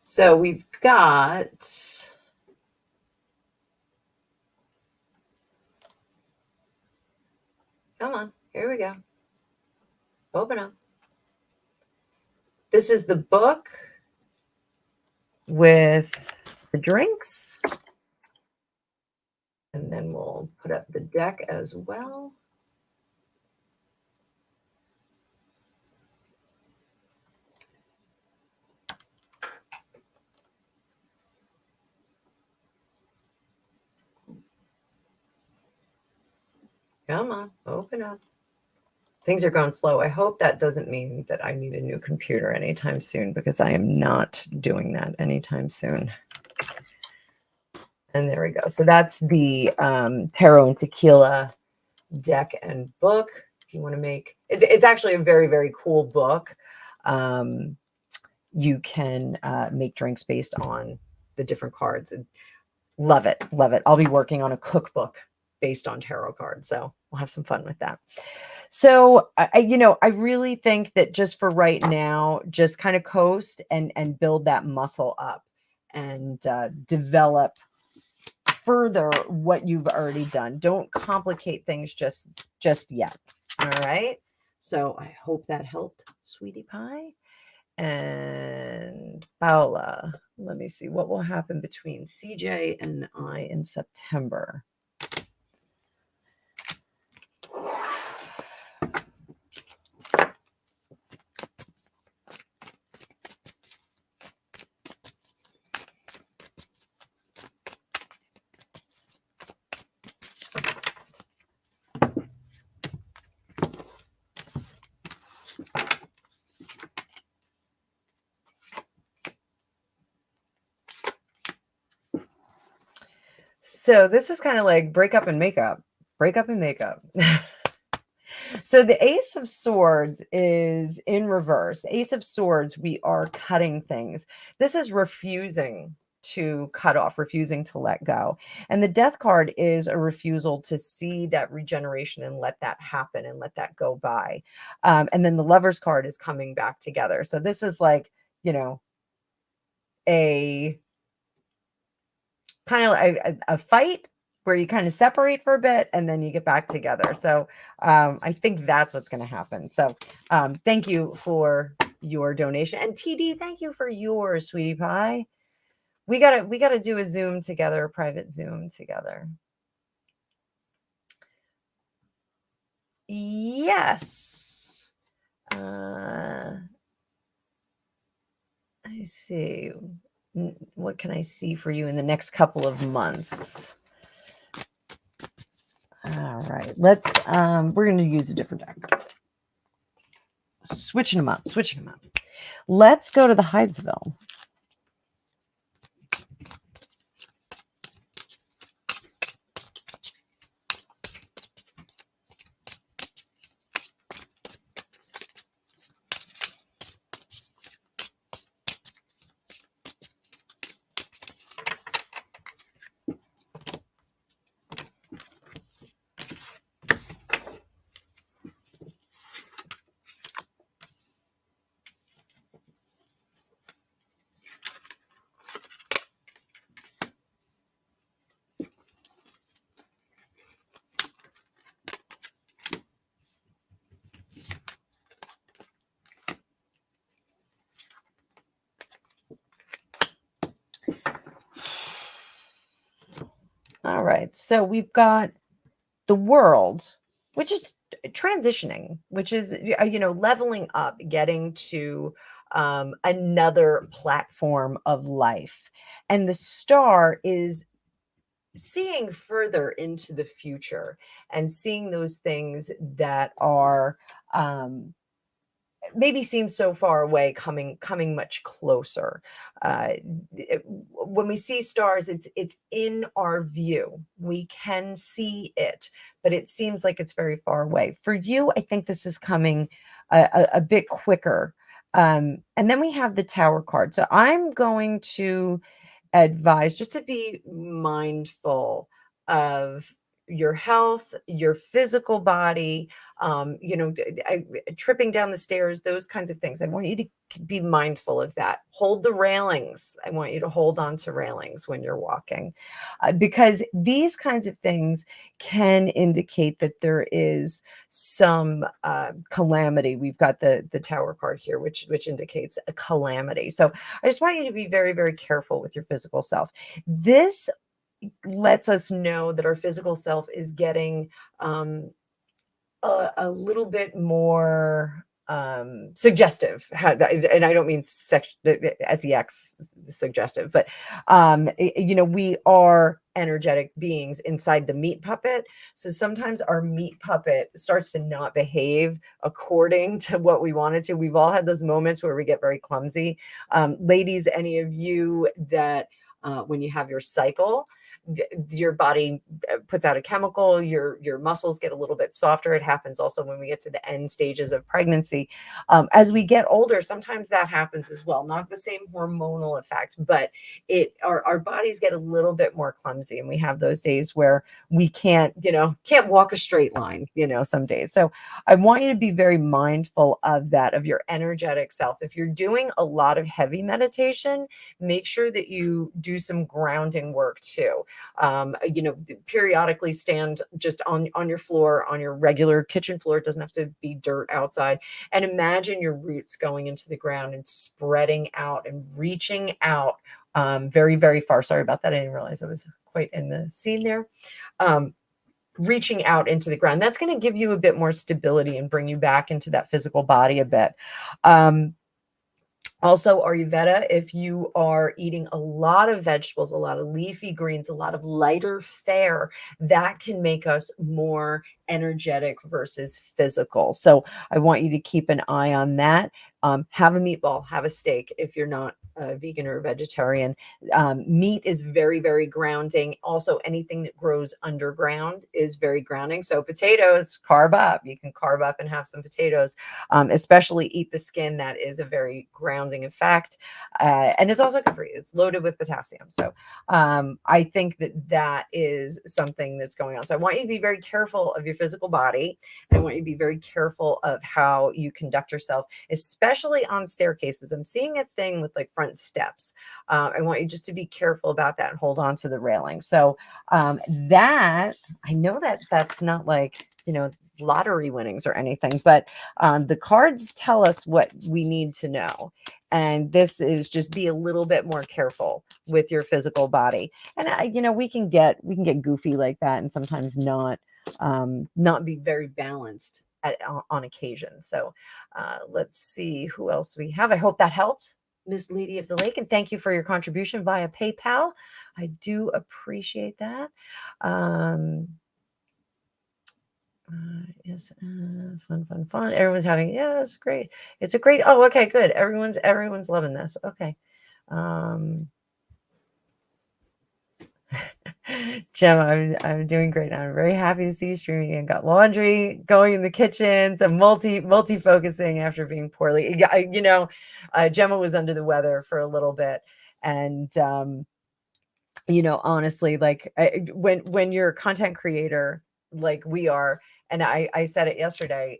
So we've got come on, here we go. Open up. This is the book with the drinks. And then we'll put up the deck as well. Come on, open up. Things are going slow. I hope that doesn't mean that I need a new computer anytime soon, because I am not doing that anytime soon. And there we go. So that's the Tarot and Tequila deck and book. If you want to make it, it's actually a very, very cool book. You can make drinks based on the different cards. And love it. Love it. I'll be working on a cookbook based on tarot cards. So we'll have some fun with that. So, I really think that just for right now, just kind of coast and build that muscle up and develop further what you've already done. Don't complicate things just yet. All right. So I hope that helped, sweetie pie. And Paula, let me see what will happen between CJ and I in September. So this is kind of like break up and make up. Break up and make up. So the Ace of Swords is in reverse. The Ace of Swords, we are cutting things. This is refusing to cut off, refusing to let go. And the Death card is a refusal to see that regeneration and let that happen and let that go by. And then the Lovers card is coming back together. So this is like, you know, a kind of a fight where you kind of separate for a bit and then you get back together. So I think that's what's going to happen. So thank you for your donation. And TD, thank you for yours, sweetie pie. We gotta do a Zoom together, a private Zoom together. Yes. I see. What can I see for you in the next couple of months? All right, let's we're going to use a different deck. Switching them up. Let's go to the Hydesville. All right, so we've got the World, which is transitioning, which is, leveling up, getting to another platform of life. And the Star is seeing further into the future and seeing those things that are maybe seem so far away coming much closer. When we see stars, it's in our view. We can see it, but it seems like it's very far away. For you, I think this is coming a bit quicker. And then we have the Tower card. So I'm going to advise just to be mindful of your health, your physical body, tripping down the stairs, those kinds of things. I want you to be mindful of that. Hold the railings. I want you to hold on to railings when you're walking, because these kinds of things can indicate that there is some calamity. We've got the Tower card here, which indicates a calamity. So I just want you to be very, very careful with your physical self. This lets us know that our physical self is getting a little bit more suggestive, and I don't mean sex suggestive, but we are energetic beings inside the meat puppet. So sometimes our meat puppet starts to not behave according to what we wanted to. We've all had those moments where we get very clumsy. Ladies, any of you that when you have your cycle, your body puts out a chemical, your muscles get a little bit softer. It happens also when we get to the end stages of pregnancy. As we get older, sometimes that happens as well. Not the same hormonal effect, but our bodies get a little bit more clumsy, and we have those days where we can't walk a straight line, some days. So I want you to be very mindful of that, of your energetic self. If you're doing a lot of heavy meditation, make sure that you do some grounding work too. Periodically stand just on your floor, on your regular kitchen floor. It doesn't have to be dirt outside. And imagine your roots going into the ground and spreading out and reaching out very, very far. Sorry about that. I didn't realize I was quite in the scene there. Reaching out into the ground. That's going to give you a bit more stability and bring you back into that physical body a bit. Also, Ayurveda, if you are eating a lot of vegetables, a lot of leafy greens, a lot of lighter fare, that can make us more energetic versus physical. So I want you to keep an eye on that. Have a meatball, have a steak if you're not vegan or vegetarian. Meat is very, very grounding. Also, anything that grows underground is very grounding. So potatoes, carb up. You can carb up and have some potatoes, especially eat the skin. That is a very grounding effect. And it's also good for you. It's loaded with potassium. So I think that is something that's going on. So I want you to be very careful of your physical body. I want you to be very careful of how you conduct yourself, especially on staircases. I'm seeing a thing with like front steps. I want you just to be careful about that and hold on to the railing. So that, I know that that's not like, lottery winnings or anything, but the cards tell us what we need to know. And this is just be a little bit more careful with your physical body. And we can get goofy like that and sometimes not be very balanced on occasion. So let's see who else we have. I hope that helped, Miss Lady of the Lake, and thank you for your contribution via PayPal. I do appreciate that. Yes, fun. Everyone's having, yeah, it's great. It's a great, oh, okay, good. Everyone's loving this. Okay. Gemma, I'm doing great. I'm very happy to see you streaming and got laundry going in the kitchen. So multi focusing after being poorly. Gemma was under the weather for a little bit, and honestly, like when you're a content creator like we are, and I said it yesterday,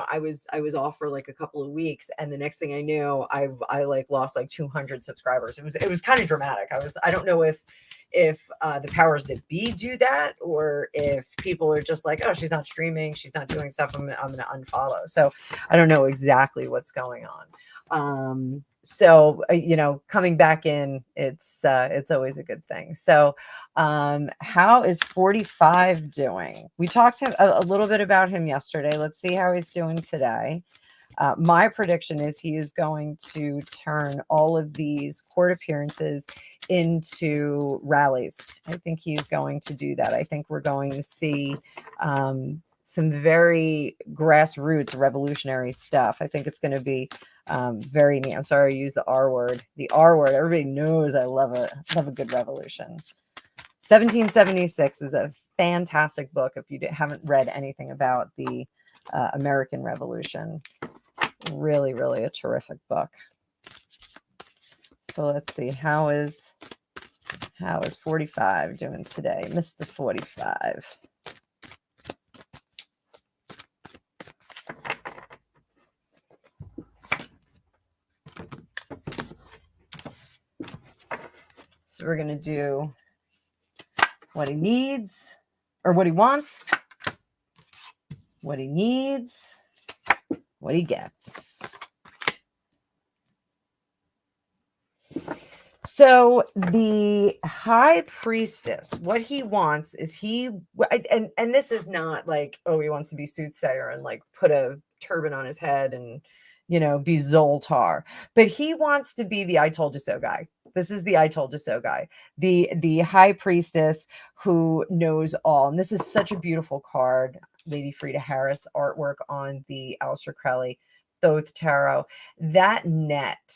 I was off for like a couple of weeks, and the next thing I knew, I like lost like 200 subscribers. It was kind of dramatic. I don't know if the powers that be do that, or if people are just like, oh, she's not streaming, she's not doing stuff, I'm gonna unfollow. So I don't know exactly what's going on. So coming back in, it's always a good thing. So how is 45 doing? We talked a little bit about him yesterday. Let's see how he's doing today. My prediction is he is going to turn all of these court appearances into rallies. I think he's going to do that. I think we're going to see some very grassroots revolutionary stuff. I think it's going to be very neat. I'm sorry I used the R word. The R word. Everybody knows I love a good revolution. 1776 is a fantastic book if you haven't read anything about the American Revolution. Really, really a terrific book. So let's see, how is 45 doing today, Mr. 45? So we're going to do what he needs, or what he wants, what he needs, what he gets. So the high priestess, what he wants is and this is not like, oh, he wants to be soothsayer and like put a turban on his head and, be Zoltar, but he wants to be the I told you so guy. This is the I told you so guy, the high priestess who knows all. And this is such a beautiful card. Lady Frida Harris artwork on the Aleister Crowley Thoth Tarot. That net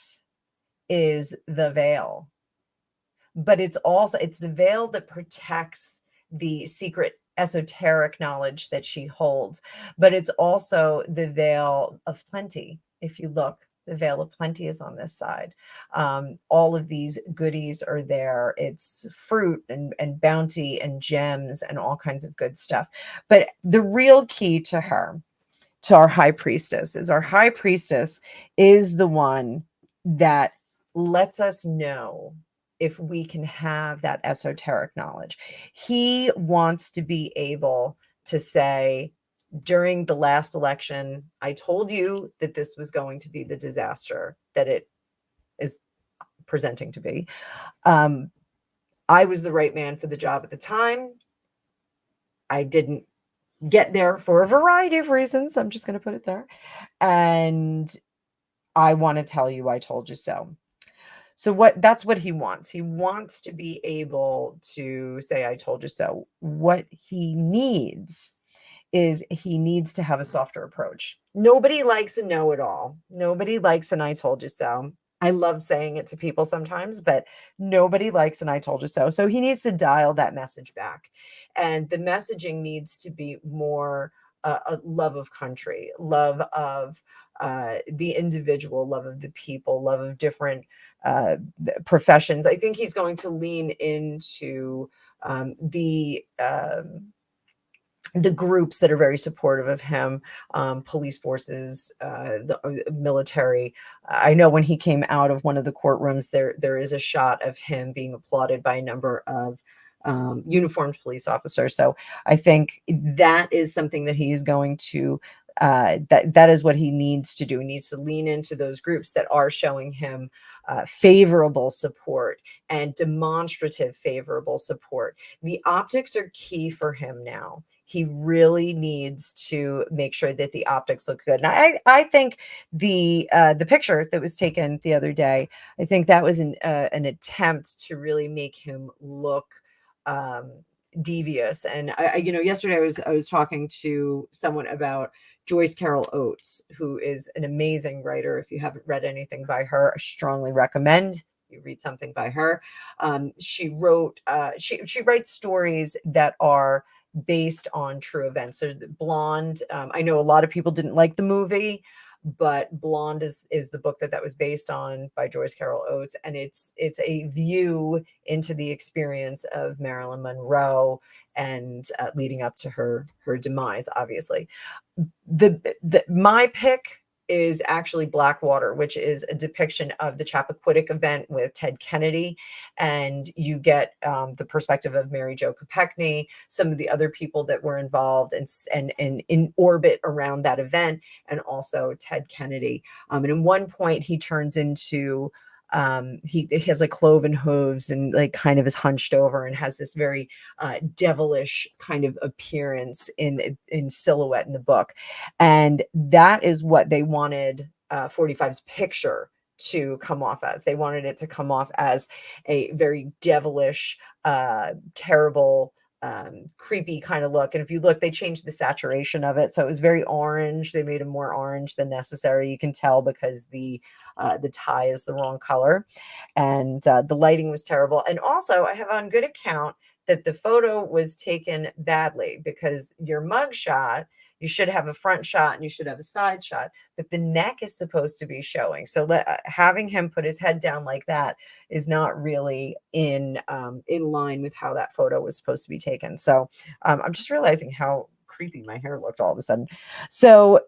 is the veil, but it's the veil that protects the secret esoteric knowledge that she holds, but it's also the veil of plenty. If you look, the veil of plenty is on this side. All of these goodies are there. It's fruit and bounty and gems and all kinds of good stuff. But the real key to our high priestess is the one that lets us know if we can have that esoteric knowledge. He wants to be able to say, during the last election, I told you that this was going to be the disaster that it is presenting to be. I was the right man for the job at the time. I didn't get there for a variety of reasons. I'm just going to put it there. And I want to tell you, I told you so. So that's what he wants. He wants to be able to say, I told you so. What he needs is he needs to have a softer approach. Nobody likes a know-it-all. Nobody likes an I told you so. I love saying it to people sometimes, but nobody likes an "I told you so." So he needs to dial that message back, and the messaging needs to be more a love of country, love of the individual, love of the people, love of different professions. I think he's going to lean into the groups that are very supportive of him, police forces, the military. I know when he came out of one of the courtrooms, there is a shot of him being applauded by a number of uniformed police officers. So I think that is something that he is going to. That is what he needs to do. He needs to lean into those groups that are showing him favorable support and demonstrative favorable support. The optics are key for him now. He really needs to make sure that the optics look good. And I think the picture that was taken the other day, I think that was an attempt to really make him look um, devious. And yesterday I was talking to someone about Joyce Carol Oates, who is an amazing writer. If you haven't read anything by her, I strongly recommend you read something by her. She wrote, she writes stories that are based on true events. So Blonde, I know a lot of people didn't like the movie, but Blonde is the book that was based on by Joyce Carol Oates, and it's a view into the experience of Marilyn Monroe and leading up to her demise, obviously. My pick is actually Blackwater, which is a depiction of the Chappaquiddick event with Ted Kennedy, and you get the perspective of Mary Jo Kopechne, some of the other people that were involved and in orbit around that event, and also Ted Kennedy. And in one point, he turns into he has like cloven hooves and like kind of is hunched over and has this very devilish kind of appearance in silhouette in the book, and that is what they wanted 45's picture to come off as. They wanted it to come off as a very devilish, terrible, creepy kind of look. And if you look, they changed the saturation of it, so it was very orange. They made him more orange than necessary. You can tell because the tie is the wrong color, and the lighting was terrible. And also, I have on good account that the photo was taken badly, because your mug shot, you should have a front shot and you should have a side shot, but the neck is supposed to be showing. So having him put his head down like that is not really in line with how that photo was supposed to be taken. So I'm just realizing how creepy my hair looked all of a sudden. So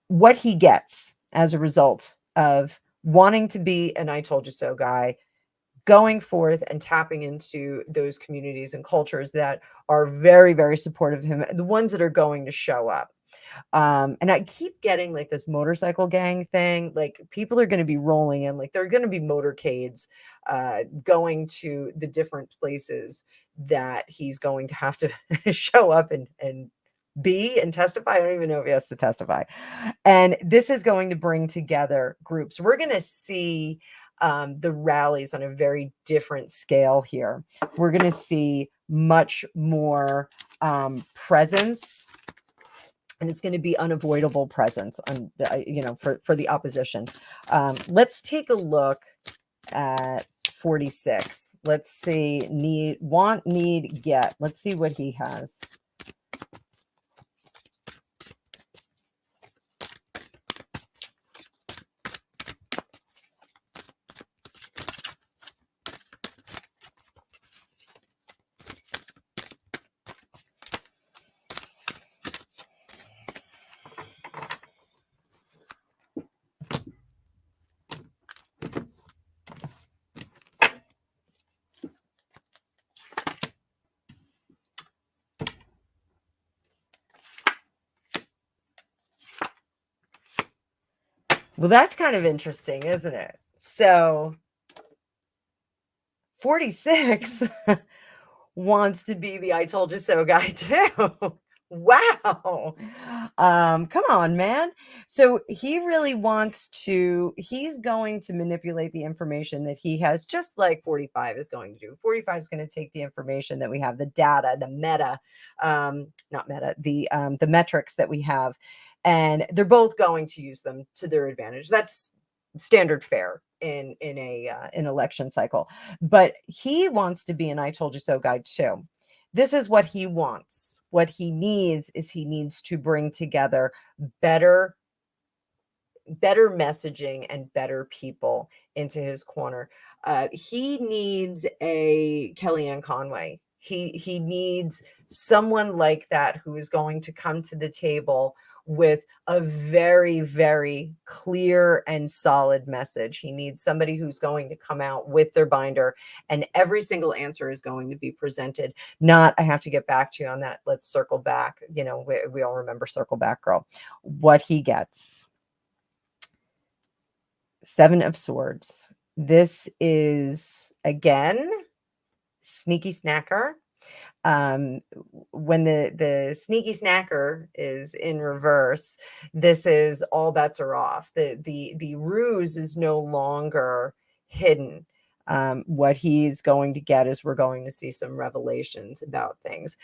what he gets as a result of wanting to be an "I told you so" guy, going forth and tapping into those communities and cultures that are very, very supportive of him, the ones that are going to show up. And I keep getting like this motorcycle gang thing. Like people are going to be rolling in, like there are going to be motorcades going to the different places that he's going to have to show up and be and testify. I don't even know if he has to testify. And this is going to bring together groups. We're going to see the rallies on a very different scale here. We're going to see much more presence, and it's going to be unavoidable presence on, for the opposition. Let's take a look at 46. Let's see, need, get. Let's see what he has. Well, that's kind of interesting, isn't it? So 46 wants to be the "I told you so" guy too. Wow. Come on, man. So he really wants to, he's going to manipulate the information that he has, just like 45 is going to do. 45 is going to take the information that we have, the data, the meta, not meta, the metrics that we have, and they're both going to use them to their advantage. That's standard fare in an election cycle. But he wants to be an I told you so guy too. This is what he wants. What he needs is he needs to bring together better messaging and better people into his corner. He needs a Kellyanne Conway. He needs someone like that who is going to come to the table with a very, very clear and solid message. He needs somebody who's going to come out with their binder, and every single answer is going to be presented. Not, I have to get back to you on that. Let's circle back. You know, we all remember Circle Back Girl. What he gets. Seven of Swords. This is, again, sneaky snacker. When the sneaky snacker is in reverse, this is all bets are off. The ruse is no longer hidden. What he's going to get is we're going to see some revelations about things,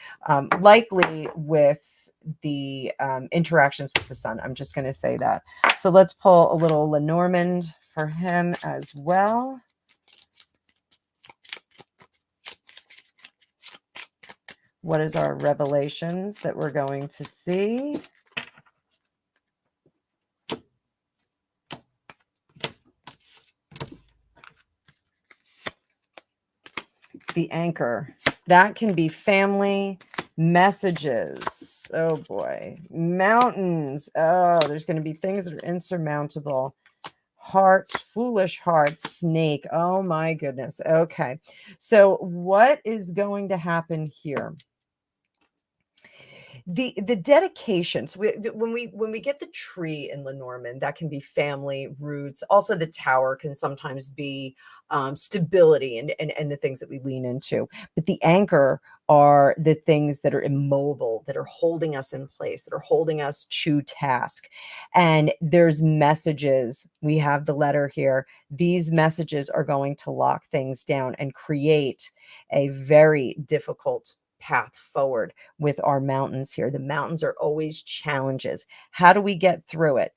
likely with the interactions with the sun. I'm just going to say that. So let's pull a little Lenormand for him as well. What is our revelations that we're going to see? The Anchor. That can be family, messages. Oh boy. Mountains. Oh, there's going to be things that are insurmountable. Heart, foolish heart, snake. Oh my goodness. Okay. So what is going to happen here? The dedications, when we get the tree in Lenormand, that can be family roots. Also the tower can sometimes be stability and the things that we lean into. But the anchor are the things that are immobile, that are holding us in place, that are holding us to task. And there's messages. We have the letter here. These messages are going to lock things down and create a very difficult path forward with our mountains here. The mountains are always challenges. How do we get through it?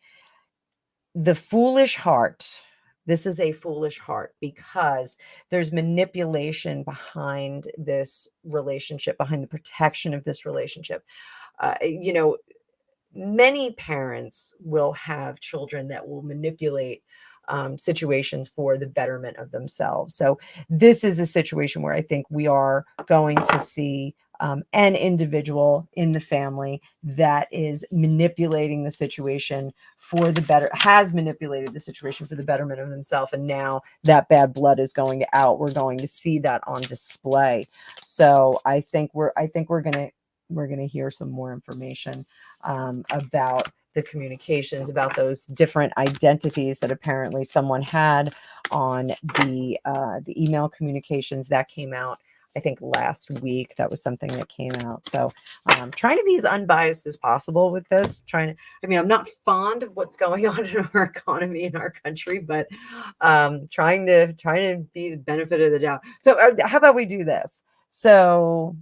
The foolish heart. This is a foolish heart because there's manipulation behind this relationship, behind the protection of this relationship. You know, many parents will have children that will manipulate situations for the betterment of themselves. So this is a situation where I think we are going to see an individual in the family that is manipulating the situation for the better, has manipulated the situation for the betterment of themselves. And now that bad blood is going to out. We're going to see that on display. So I think we're going to hear some more information about the communications, about those different identities that apparently someone had on the email communications that came out, I think last week. That was something that came out. So trying to be as unbiased as possible with this. I mean, I'm not fond of what's going on in our economy in our country, but trying to be the benefit of the doubt. So how about we do this? So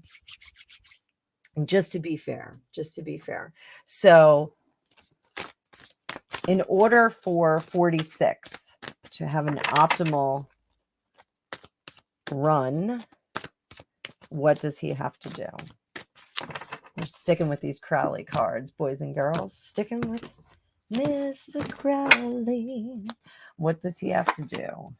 just to be fair. So in order for 46 to have an optimal run, what does he have to do? We're sticking with these Crowley cards, boys and girls. Sticking with Mr. Crowley. What does he have to do?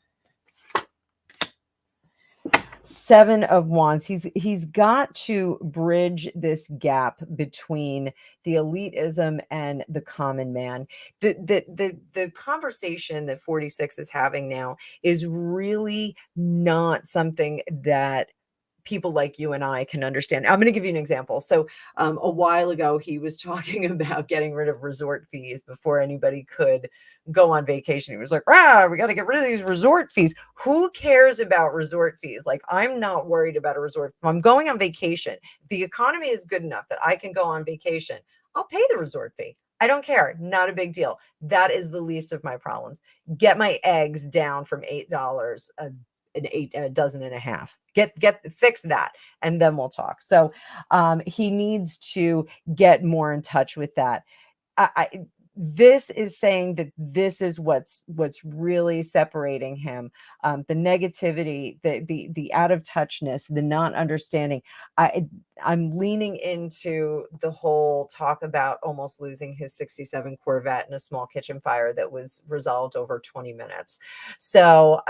Seven of Wands. He's got to bridge this gap between the elitism and the common man. The conversation that 46 is having now is really not something that people like you and I can understand. I'm going to give you an example. So a while ago, he was talking about getting rid of resort fees before anybody could go on vacation. He was like, we got to get rid of these resort fees. Who cares about resort fees? Like, I'm not worried about a resort. If I'm going on vacation, if the economy is good enough that I can go on vacation, I'll pay the resort fee. I don't care. Not a big deal. That is the least of my problems. Get my eggs down from $8 a dozen and a half. Fix that, and then we'll talk. So he needs to get more in touch with that. this is saying that this is what's really separating him. The negativity, the out of touchness, the not understanding. I'm leaning into the whole talk about almost losing his 67 Corvette in a small kitchen fire that was resolved over 20 minutes. So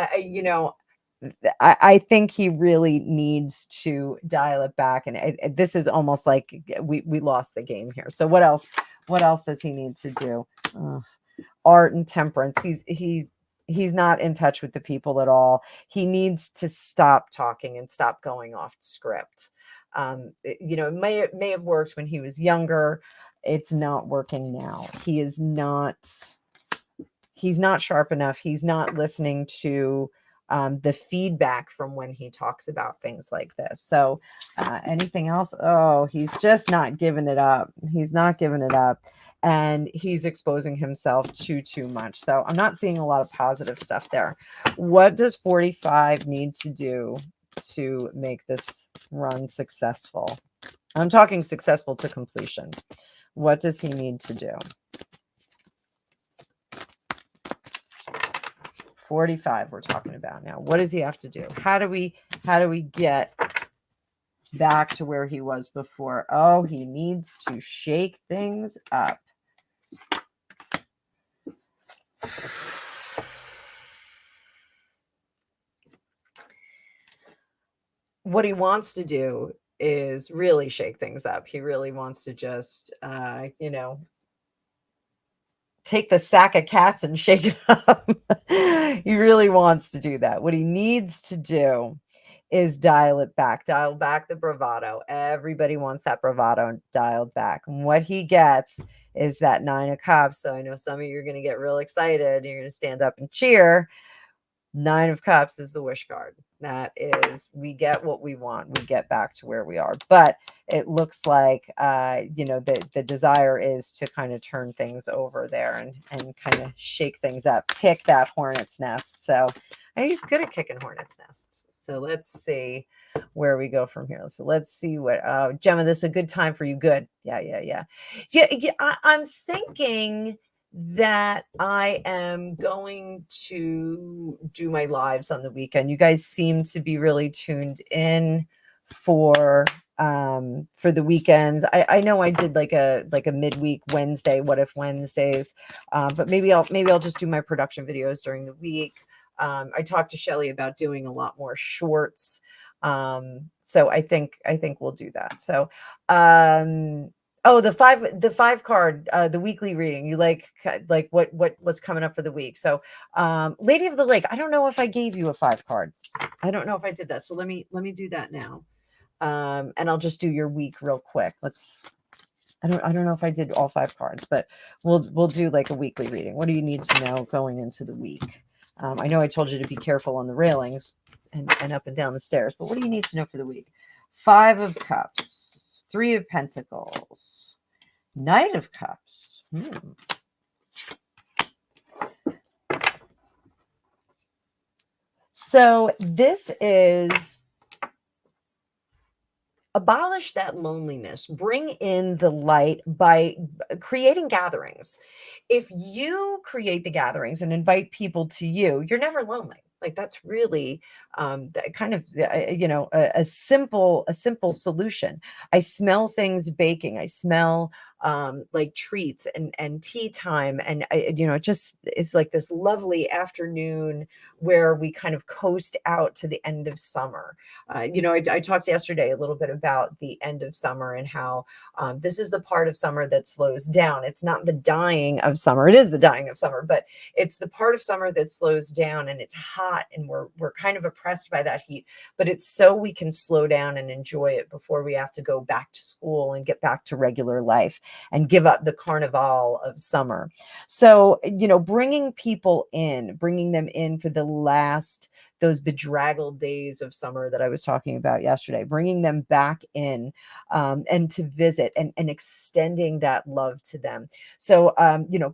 I think he really needs to dial it back, and this is almost like we lost the game here. So what else? What else does he need to do? Art and temperance. He's not in touch with the people at all. He needs to stop talking and stop going off script. It may have worked when he was younger. It's not working now. He's not sharp enough. He's not listening to the feedback from when he talks about things like this. So anything else? Oh, he's just not giving it up. He's not giving it up. And he's exposing himself too much. So I'm not seeing a lot of positive stuff there. What does 45 need to do to make this run successful? I'm talking successful to completion. What does he need to do? 45 we're talking about now. What does he have to do? How do we get back to where he was before? Oh, he needs to shake things up. What he wants to do is really shake things up. He really wants to just take the sack of cats and shake it up. He really wants to do that. What he needs to do is dial back the bravado. Everybody wants that bravado dialed back. And what he gets is that 9 of Cups. So I know some of you are going to get real excited. You're going to stand up and cheer. 9 of Cups is the wish card. That is, we get what we want. We get back to where we are. But it looks like, the desire is to kind of turn things over there and kind of shake things up, kick that hornet's nest. So he's good at kicking hornet's nests. So let's see where we go from here. So let's see what, Gemma, this is a good time for you. Good. Yeah. I'm thinking that I am going to do my lives on the weekend. You guys seem to be really tuned in for the weekends. I know I did like a midweek Wednesday, what if Wednesdays, but maybe I'll just do my production videos during the week. I talked to Shelly about doing a lot more shorts. So I think we'll do that. So oh, the five card, the weekly reading. You like what's coming up for the week. So Lady of the Lake, I don't know if I gave you a 5 card. I don't know if I did that. So let me do that now. And I'll just do your week real quick. I don't know if I did all 5 cards, but we'll do like a weekly reading. What do you need to know going into the week? I know I told you to be careful on the railings and up and down the stairs, but what do you need to know for the week? 5 of Cups. 3 of Pentacles, Knight of Cups. So this is abolish that loneliness, bring in the light by creating gatherings. If you create the gatherings and invite people to you, you're never lonely. Like that's really kind of a simple solution. I smell things baking. I smell like treats and tea time, and it just is like this lovely afternoon where we kind of coast out to the end of summer. I talked yesterday a little bit about the end of summer and how this is the part of summer that slows down. It's not the dying of summer. It is the dying of summer, but it's the part of summer that slows down, and it's hot and we're kind of oppressed by that heat, but it's so we can slow down and enjoy it before we have to go back to school and get back to regular life and give up the carnival of summer. So, bringing them in for the last, those bedraggled days of summer that I was talking about yesterday, bringing them back in and to visit and extending that love to them. So,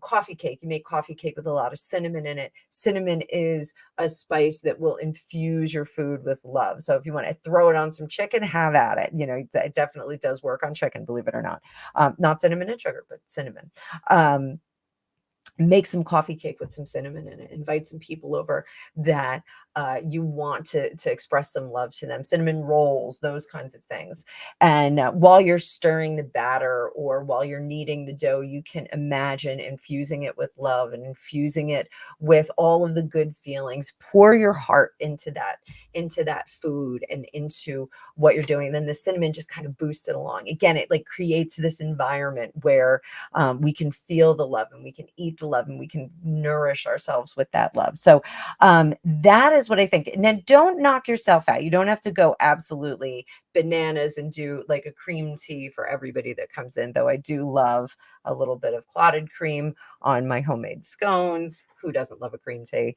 coffee cake, you make coffee cake with a lot of cinnamon in it. Cinnamon is a spice that will infuse your food with love. So if you want to throw it on some chicken, have at it. It definitely does work on chicken, believe it or not. Not cinnamon and sugar, but cinnamon. make some coffee cake with some cinnamon in it, invite some people over that you want to express some love to them, cinnamon rolls, those kinds of things. And while you're stirring the batter or while you're kneading the dough, you can imagine infusing it with love and infusing it with all of the good feelings. Pour your heart into that food and into what you're doing. And then the cinnamon just kind of boosts it along. Again, it like creates this environment where we can feel the love and we can eat the love and we can nourish ourselves with that love. So that is what I think. And then don't knock yourself out. You don't have to go absolutely bananas and do like a cream tea for everybody that comes in, though I do love a little bit of clotted cream on my homemade scones. Who doesn't love a cream tea?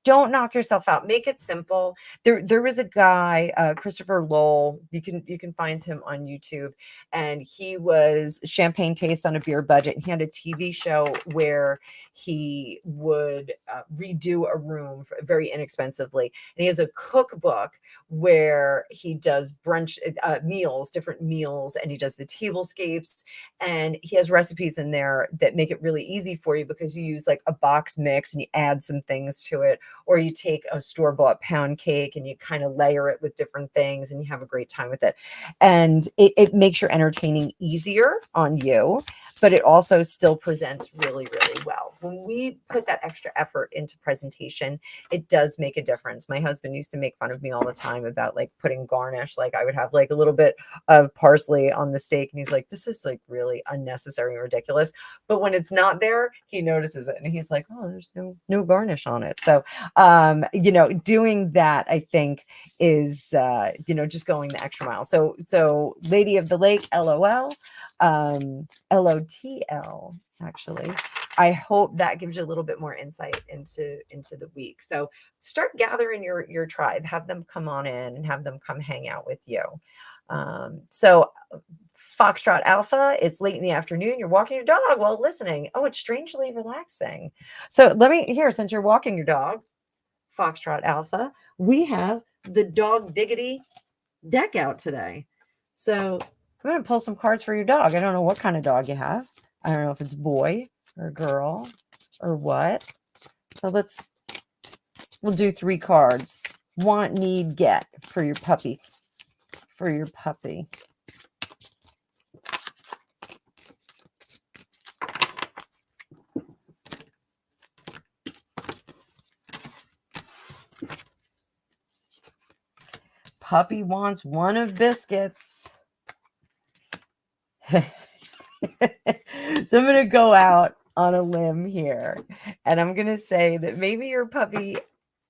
Don't knock yourself out. Make it simple. There was a guy, Christopher Lowell. You can find him on YouTube, and he was champagne taste on a beer budget. And he had a TV show where he would redo a room very inexpensively, and he has a cookbook where he does brunch meals, different meals, and he does the tablescapes, and he has recipes in there that make it really easy for you because you use like a box mix and you add some things to it, or you take a store-bought pound cake and you kind of layer it with different things and you have a great time with it. And it makes your entertaining easier on you, but it also still presents really, really well. When we put that extra effort into presentation, it does make a difference. My husband used to make fun of me all the time about like putting garnish. Like I would have like a little bit of parsley on the steak, and he's like, this is like really unnecessary and ridiculous. But when it's not there, he notices it and he's like, oh, there's no garnish on it. So doing that, I think, is just going the extra mile. So Lady of the Lake, LOL, LOTL, actually. I hope that gives you a little bit more insight into the week. So start gathering your tribe, have them come on in and have them come hang out with you. So Foxtrot Alpha, it's late in the afternoon. You're walking your dog while listening. Oh, it's strangely relaxing. So since you're walking your dog, Foxtrot Alpha, we have the Dog Diggity deck out today. So I'm going to pull some cards for your dog. I don't know what kind of dog you have. I don't know if it's boy or girl or what. So we'll do 3 cards. Want, need, get for your puppy. Puppy wants one of biscuits. So I'm going to go out on a limb here, and I'm going to say that maybe your puppy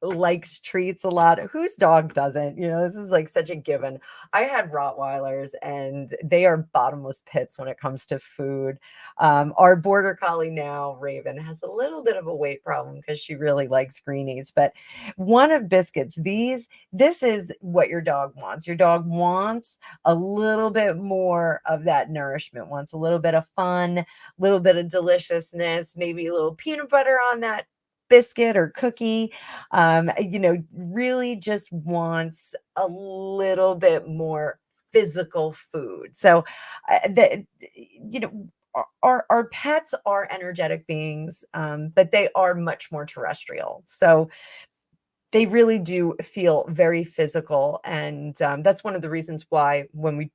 likes treats a lot. Whose dog doesn't? This is like such a given. I had Rottweilers, and they are bottomless pits when it comes to food. Our border collie now, Raven, has a little bit of a weight problem because she really likes greenies. But one of biscuits, this is what your dog wants. Your dog wants a little bit more of that nourishment, wants a little bit of fun, a little bit of deliciousness, maybe a little peanut butter on that biscuit or cookie. Really just wants a little bit more physical food. So our pets are energetic beings, but they are much more terrestrial. So they really do feel very physical. And that's one of the reasons why when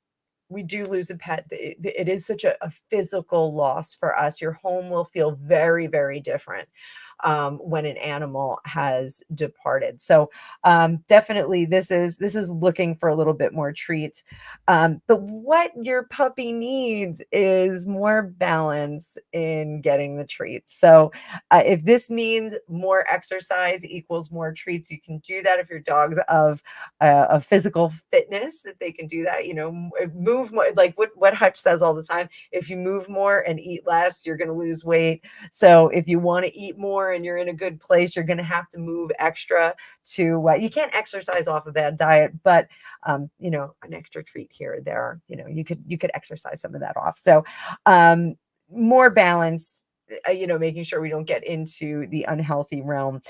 we do lose a pet, it is such a physical loss for us. Your home will feel very, very different when an animal has departed. So definitely this is looking for a little bit more treats. But what your puppy needs is more balance in getting the treats. So if this means more exercise equals more treats, you can do that. If your dog's of physical fitness, that they can do that, move more, like what Hutch says all the time. If you move more and eat less, you're going to lose weight. So if you want to eat more and you're in a good place, you're going to have to move extra to, you can't exercise off a bad diet, but an extra treat here or there, you could exercise some of that off. So more balance, making sure we don't get into the unhealthy realm.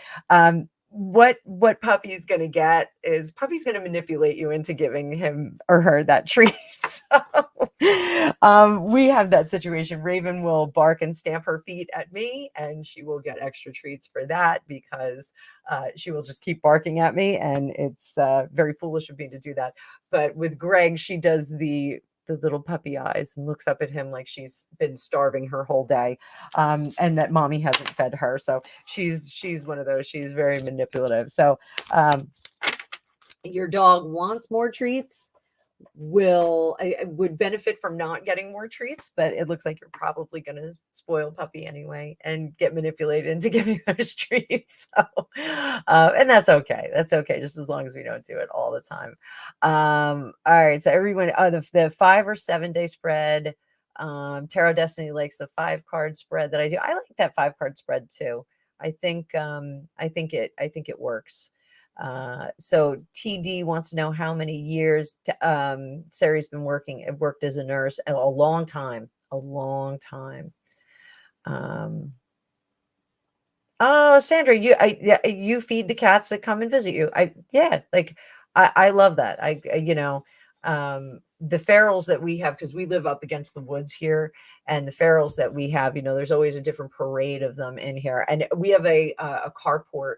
What puppy's going to get is puppy's going to manipulate you into giving him or her that treat. So We have that situation. Raven will bark and stamp her feet at me, and she will get extra treats for that because she will just keep barking at me, and it's very foolish of me to do that. But with Greg, she does the little puppy eyes and looks up at him like she's been starving her whole day, and that mommy hasn't fed her. So she's one of those. She's very manipulative. So your dog wants more treats, would benefit from not getting more treats, but it looks like you're probably going to spoil puppy anyway and get manipulated into giving those treats. So, and that's okay. That's okay, just as long as we don't do it all the time. All right. So everyone, the 5 or 7 day spread. Tarot Destiny likes the 5 card spread that I do. I like that 5 card spread too. I think it works. So TD wants to know how many years Sari's been worked as a nurse. A long time. Oh, Sandra, you feed the cats that come and visit you. I love that. The ferals that we have, because we live up against the woods here, and the ferals that we have, there's always a different parade of them in here, and we have a carport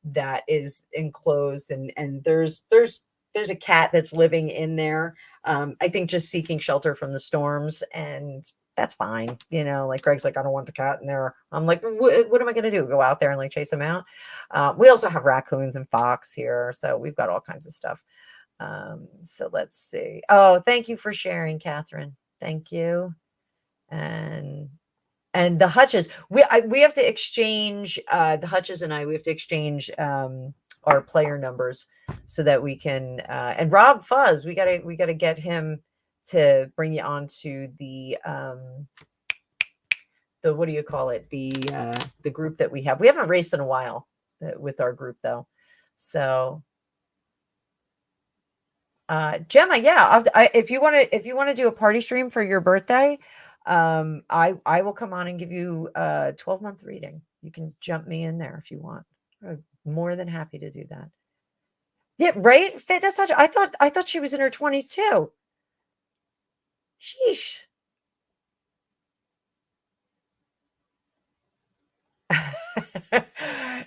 that is enclosed, and there's a cat that's living in there. I think just seeking shelter from the storms, and that's fine. Like Greg's like, I don't want the cat in there. I'm like, what am I going to do? Go out there and like chase him out? We also have raccoons and fox here. So we've got all kinds of stuff. So let's see. Oh, thank you for sharing, Catherine. Thank you. And the Hutches, we have to exchange, the Hutches and we have to exchange our player numbers so that we can, and Rob Fuzz, we gotta get him to bring you on to the what do you call it? The group that we have. We haven't raced in a while with our group though. So Gemma, yeah, if you want to do a party stream for your birthday, I will come on and give you a 12-month reading. You can jump me in there if you want. I'm more than happy to do that. Yeah, right? Fitness touch. I thought she was in her 20s too. Sheesh.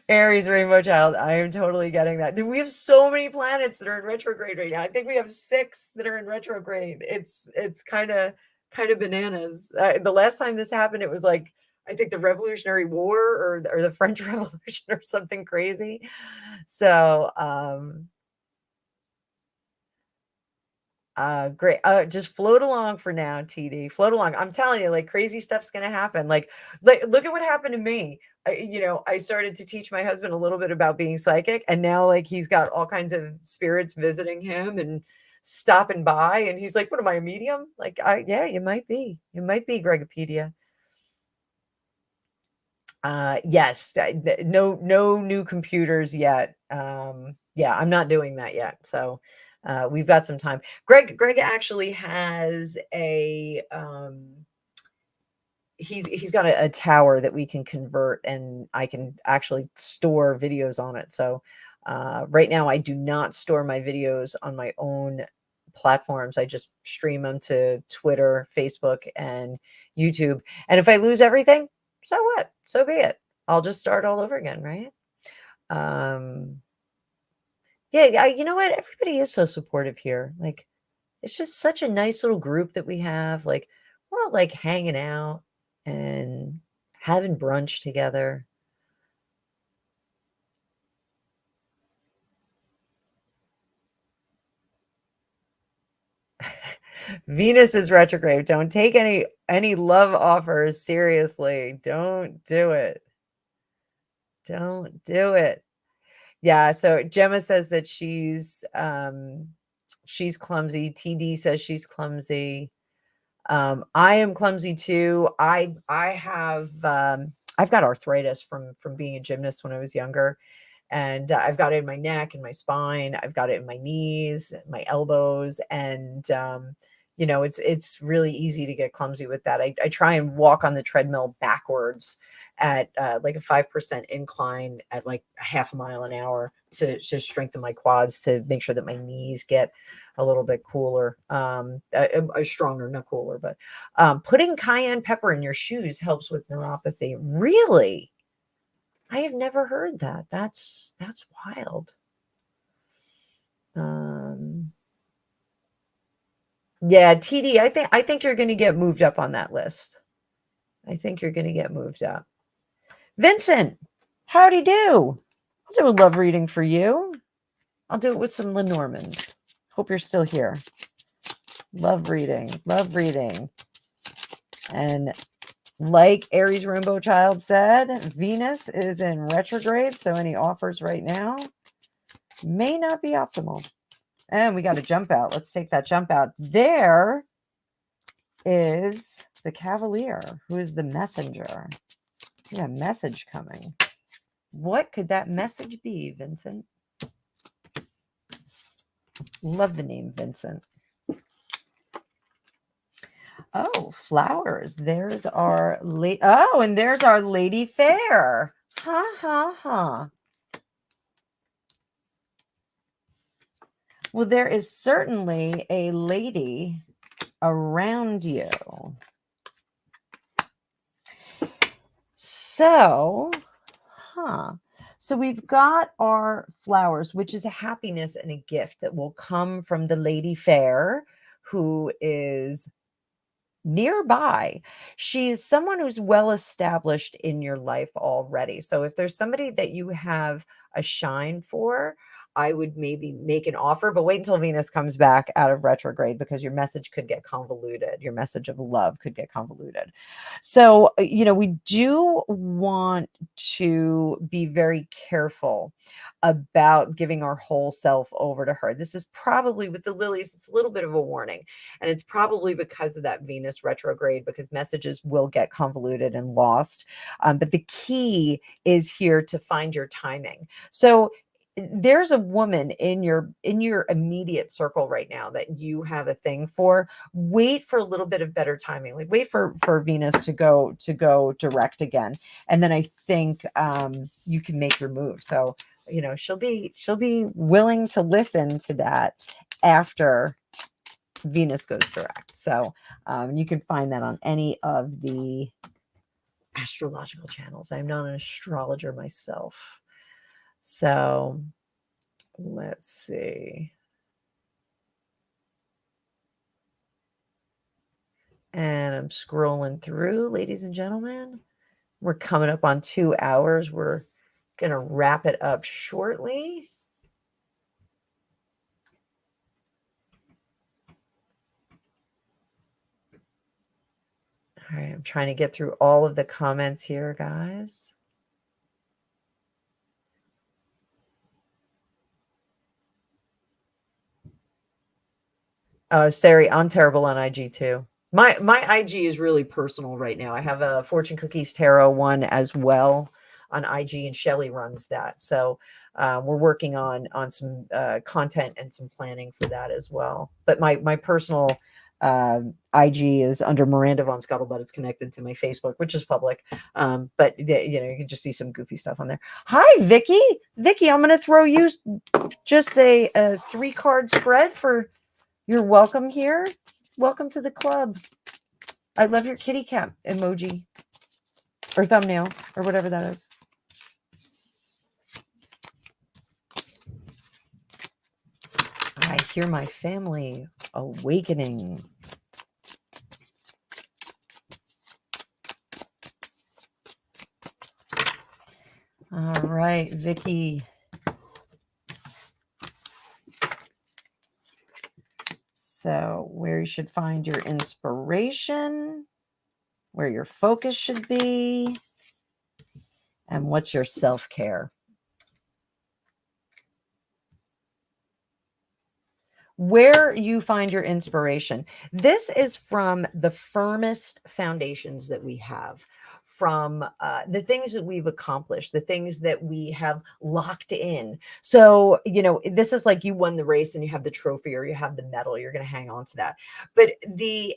Aries rainbow child. I am totally getting that. We have so many planets that are in retrograde right now. I think we have 6 that are in retrograde. It's kind of bananas. The last time this happened, it was like I think the Revolutionary War or the French Revolution or something crazy. So great. Just float along for now, TD. Float along. I'm telling you, like crazy stuff's gonna happen. Like look at what happened to me. I started to teach my husband a little bit about being psychic, and now like he's got all kinds of spirits visiting him and stopping by, and he's like, "What am I, a medium?" Like, yeah, you might be. You might be, Gregopedia. Yes, no new computers yet. Yeah, I'm not doing that yet. So we've got some time. Greg actually has he's got a tower that we can convert, and I can actually store videos on it. So right now I do not store my videos on my own platforms. I just stream them to Twitter, Facebook, and YouTube. And if I lose everything, so what? So be it. I'll just start all over again, right? Yeah, you know what? Everybody is so supportive here. Like, it's just such a nice little group that we have. Like, we're all like hanging out and having brunch together. Venus is retrograde. Don't take any love offers seriously. Don't do it. Don't do it. Yeah, so Gemma says that she's clumsy. TD says she's clumsy. I am clumsy too. I have I've got arthritis from being a gymnast when I was younger, and I've got it in my neck and my spine. I've got it in my knees, my elbows, and it's really easy to get clumsy with that. I try and walk on the treadmill backwards at like a 5% incline at like a half a mile an hour to strengthen my quads, to make sure that my knees get a little bit cooler, stronger, not cooler, but putting cayenne pepper in your shoes helps with neuropathy. Really? I have never heard that. That's wild. Yeah, TD, I think you're going to get moved up on that list. I think you're going to get moved up. Vincent, howdy do. I'll do a love reading for you. I'll do it with some Lenormand. Hope you're still here. Love reading, love reading. And like Aries Rainbow Child said, Venus is in retrograde, so any offers right now may not be optimal. And we got a jump out. Let's take that jump out. There is the Cavalier, who is the messenger. We got a message coming. What could that message be, Vincent? Love the name Vincent. Oh, flowers. There's our and there's our Lady Fair. Well, there is certainly a lady around you. So, so we've got our flowers, which is a happiness and a gift that will come from the Lady Fair, who is nearby. She is someone who's well established in your life already. So if there's somebody that you have a shine for, I would maybe make an offer, but wait until Venus comes back out of retrograde, because your message could get convoluted. Your message of love could get convoluted. So, we do want to be very careful about giving our whole self over to her. This is probably, with the lilies, it's a little bit of a warning. And it's probably because of that Venus retrograde, because messages will get convoluted and lost. But the key is here to find your timing. So there's a woman in your immediate circle right now that you have a thing for. Wait for a little bit of better timing. Like, wait for Venus to go direct again, and then I think you can make your move. So she'll be willing to listen to that after Venus goes direct. So you can find that on any of the astrological channels. I'm not an astrologer myself. So let's see. And I'm scrolling through, ladies and gentlemen. We're coming up on 2 hours. We're going to wrap it up shortly. All right, I'm trying to get through all of the comments here, guys. Sari, I'm terrible on IG too. My IG is really personal right now. I have a Fortune Cookies Tarot one as well on IG, and Shelly runs that. So we're working on some content and some planning for that as well. But my personal IG is under Miranda Von Scuttlebutt. It's connected to my Facebook, which is public. But you can just see some goofy stuff on there. Hi, Vicky. Vicky, I'm going to throw you just a 3-card spread for. You're welcome here. Welcome to the club. I love your kitty cat emoji or thumbnail or whatever that is. I hear my family awakening. All right, Vicky. So where you should find your inspiration, where your focus should be, and what's your self-care. Where you find your inspiration. This is from the firmest foundations that we have. from the things that we've accomplished, the things that we have locked in. So, this is like you won the race and you have the trophy or you have the medal, you're going to hang on to that. But the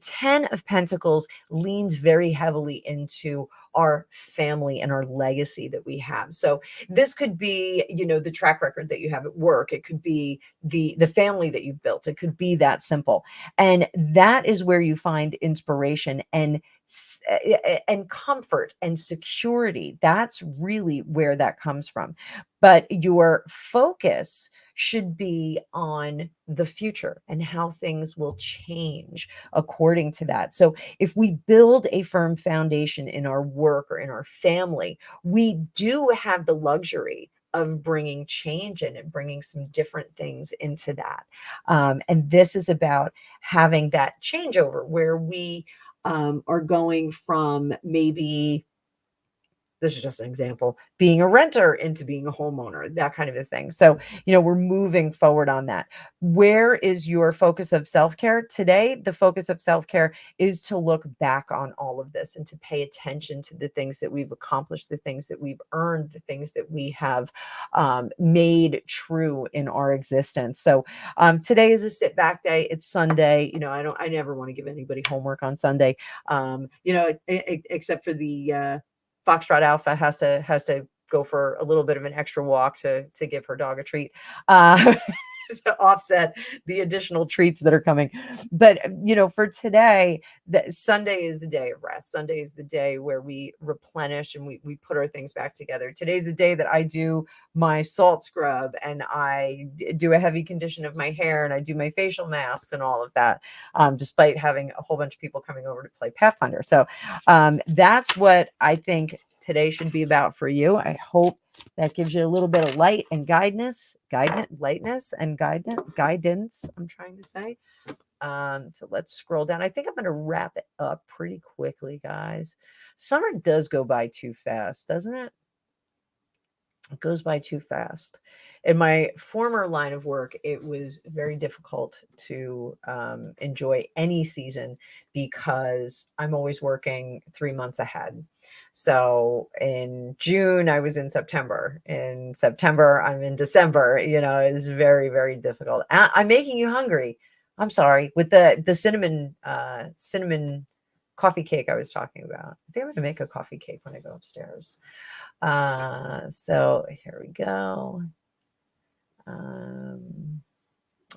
10 of Pentacles leans very heavily into our family and our legacy that we have. So this could be, the track record that you have at work. It could be the family that you built. It could be that simple. And that is where you find inspiration and comfort and security. That's really where that comes from. But your focus should be on the future and how things will change according to that. So if we build a firm foundation in our work or in our family, we do have the luxury of bringing change in and bringing some different things into that. And this is about having that changeover where we are going from maybe, this is just an example, being a renter into being a homeowner, that kind of a thing. So, we're moving forward on that. Where is your focus of self-care? Today, the focus of self-care is to look back on all of this and to pay attention to the things that we've accomplished, the things that we've earned, the things that we have made true in our existence. So today is a sit back day. It's Sunday. I never want to give anybody homework on Sunday, except for the Foxtrot Alpha has to go for a little bit of an extra walk to give her dog a treat, to offset the additional treats that are coming. But for today, that Sunday is the day of rest. Sunday is the day where we replenish and we put our things back together. Today's the day that I do my salt scrub and I do a heavy condition of my hair and I do my facial masks and all of that, despite having a whole bunch of people coming over to play Pathfinder. So that's what I think today should be about for you. I hope that gives you a little bit of light and lightness and guidance, I'm trying to say. So let's scroll down. I think I'm going to wrap it up pretty quickly, guys. Summer does go by too fast, doesn't it? It goes by too fast. In my former line of work, it was very difficult to enjoy any season because I'm always working 3 months ahead. So in June, I was in September. In September, I'm in December. It's very, very difficult. I'm making you hungry. I'm sorry. With the cinnamon coffee cake I was talking about. I think I'm going to make a coffee cake when I go upstairs. So here we go.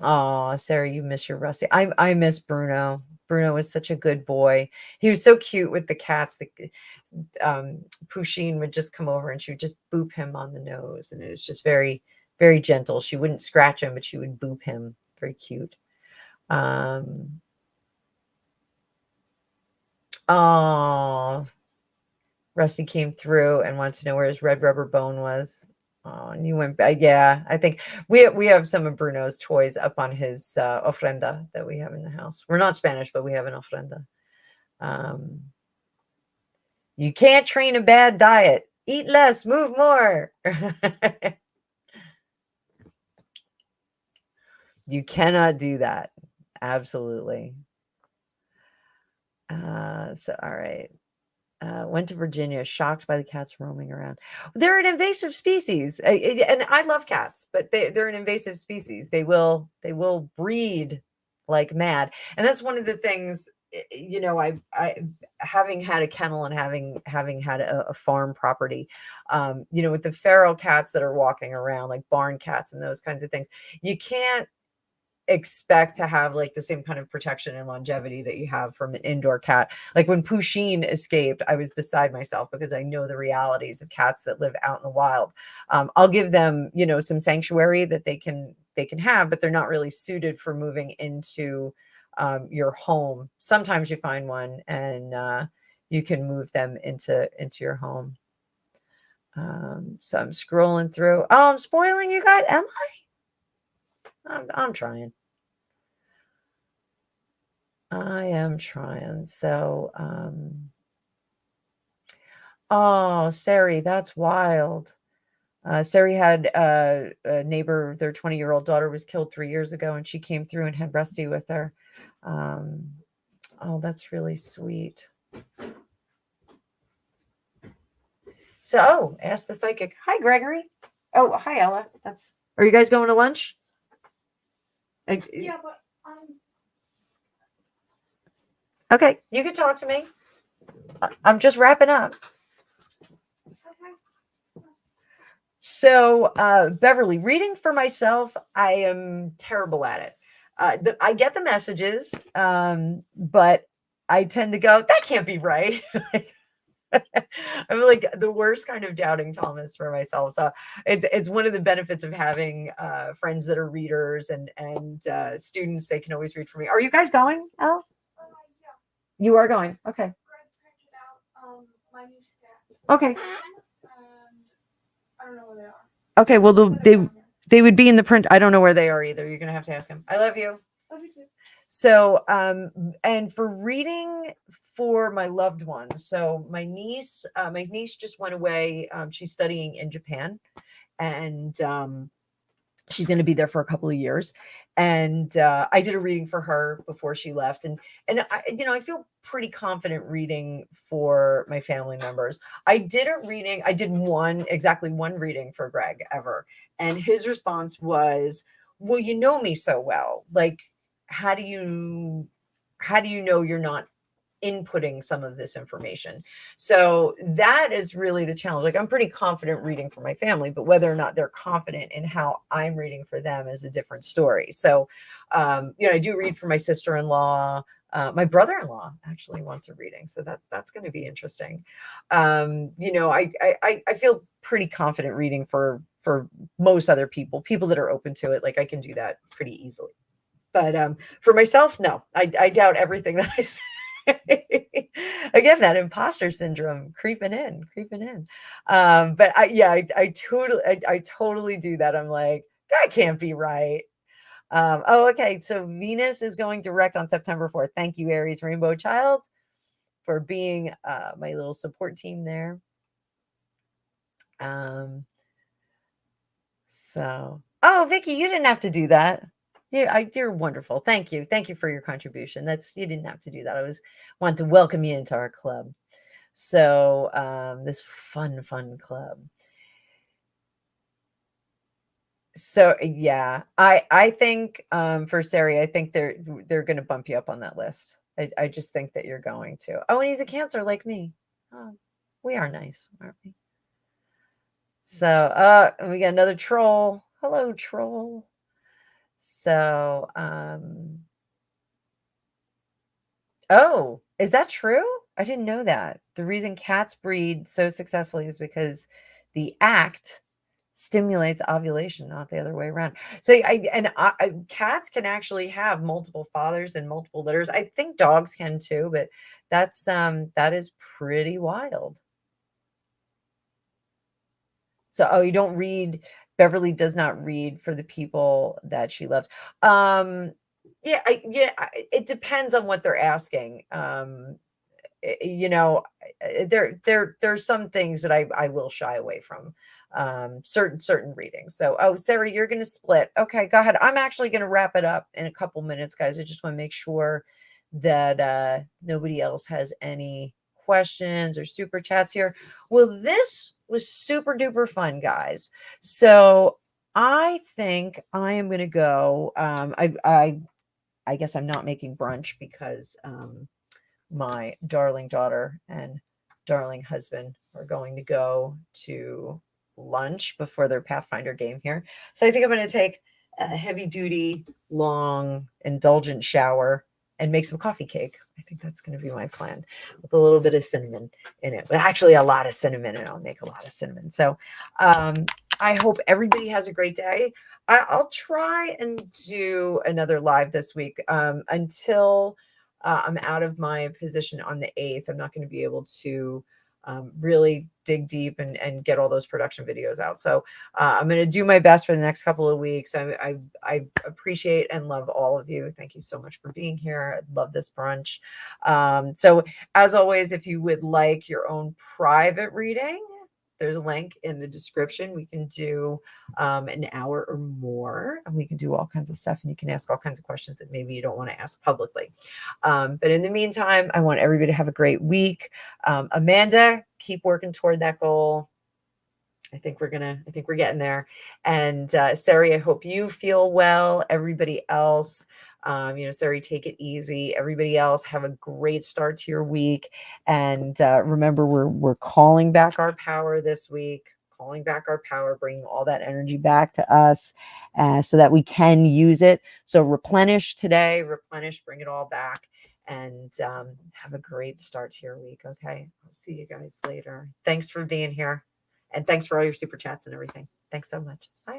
Oh, Sarah, you miss your Rusty. I miss Bruno. Bruno was such a good boy. He was so cute with the cats. Pusheen would just come over and she would just boop him on the nose, and it was just very, very gentle. She wouldn't scratch him, but she would boop him. Very cute. Oh, Rusty came through and wanted to know where his red rubber bone was. Oh, and you went back. Yeah, I think we have some of Bruno's toys up on his ofrenda that we have in the house. We're not Spanish, but we have an ofrenda. You can't train a bad diet. Eat less, move more. You cannot do that. Absolutely. So, all right. Went to Virginia, shocked by the cats roaming around. They're an invasive species, and I love cats, but they're an invasive species. They will breed like mad, and that's one of the things. I having had a kennel and having had a farm property, with the feral cats that are walking around like barn cats and those kinds of things, you can't expect to have like the same kind of protection and longevity that you have from an indoor cat. Like when Pusheen escaped, I was beside myself because I know the realities of cats that live out in the wild. I'll give them, some sanctuary that they can have, but they're not really suited for moving into your home. Sometimes you find one and you can move them into your home. So I'm scrolling through. Oh, I'm spoiling you guys. Am I? I'm trying. I am trying. So, oh, Sari, that's wild. Sari had a neighbor, their 20-year-old daughter was killed 3 years ago, and she came through and had Rusty with her. Oh, that's really sweet. So, oh, ask the psychic. Hi, Gregory. Oh, hi, Ella. Are you guys going to lunch? Yeah, but Okay, you can talk to me. I'm just wrapping up. okay. So, Beverly, reading for myself, I am terrible at it. I get the messages, but I tend to go, that can't be right. I'm like the worst kind of doubting Thomas for myself. So it's one of the benefits of having friends that are readers and students. They can always read for me. Are you guys going, Al? Yeah. You are going. Okay. Greg printed out my new stats. Okay. And I don't know where they are. Okay. Well, He said they're down here. they would be in the print. I don't know where they are either. You're gonna have to ask him. I love you. Love you too. So, and for reading for my loved ones, so my niece just went away. She's studying in Japan, and she's going to be there for a couple of years. And I did a reading for her before she left, and I, I feel pretty confident reading for my family members. I did exactly one reading for Greg ever, and his response was, "Well, you know me so well, like." how do you how do you know you're not inputting some of this information? So that is really the challenge. Like I'm pretty confident reading for my family, but whether or not they're confident in how I'm reading for them is a different story. So I do read for my sister-in-law. My brother-in-law actually wants a reading, so that's going to be interesting. I feel pretty confident reading for most other people that are open to it. Like I can do that pretty easily. But for myself, no, I doubt everything that I say. Again, that imposter syndrome creeping in. But I totally do that. I'm like, that can't be right. Okay. So Venus is going direct on September 4th. Thank you, Aries Rainbow Child, for being my little support team there. Oh, Vicky, you didn't have to do that. You're wonderful. Thank you. Thank you for your contribution. You didn't have to do that. I want to welcome you into our club. So, this fun club. So yeah, I think for Sari, I think they're going to bump you up on that list. I just think that you're going to. Oh, and he's a Cancer like me. Oh, we are nice, aren't we? So, we got another troll. Hello, troll. So, oh, is that true? I didn't know that. The reason cats breed so successfully is because the act stimulates ovulation, not the other way around. So, cats can actually have multiple fathers and multiple litters. I think dogs can too, but that is pretty wild. So, you don't read. Beverly does not read for the people that she loves. Yeah, it depends on what they're asking. There's some things that I will shy away from. Certain readings. So, Sarah, you're going to split. Okay, go ahead. I'm actually going to wrap it up in a couple minutes, guys. I just want to make sure that nobody else has any questions or super chats here. Well, this was super duper fun, guys. So I think I am going to go. I guess I'm not making brunch because my darling daughter and darling husband are going to go to lunch before their Pathfinder game here. So I think I'm going to take a heavy duty, long, indulgent shower and make some coffee cake. I think that's going to be my plan with a little bit of cinnamon in it. But actually, a lot of cinnamon, and I'll make a lot of cinnamon. So I hope everybody has a great day. I'll try and do another live this week until I'm out of my position on the 8th. I'm not going to be able to really dig deep and get all those production videos out. So I'm going to do my best for the next couple of weeks. I appreciate and love all of you. Thank you so much for being here. I love this brunch. So as always, if you would like your own private reading, there's a link in the description. We can do an hour or more, and we can do all kinds of stuff, and you can ask all kinds of questions that maybe you don't want to ask publicly. But in the meantime, I want everybody to have a great week. Amanda, keep working toward that goal. I think we're getting there. And Sari, I hope you feel well. Everybody else, Sari, take it easy. Everybody else, have a great start to your week. And remember, we're calling back our power this week. Calling back our power, bringing all that energy back to us, so that we can use it. So replenish today, bring it all back, and have a great start to your week. Okay, I'll see you guys later. Thanks for being here. And thanks for all your super chats and everything. Thanks so much. Bye.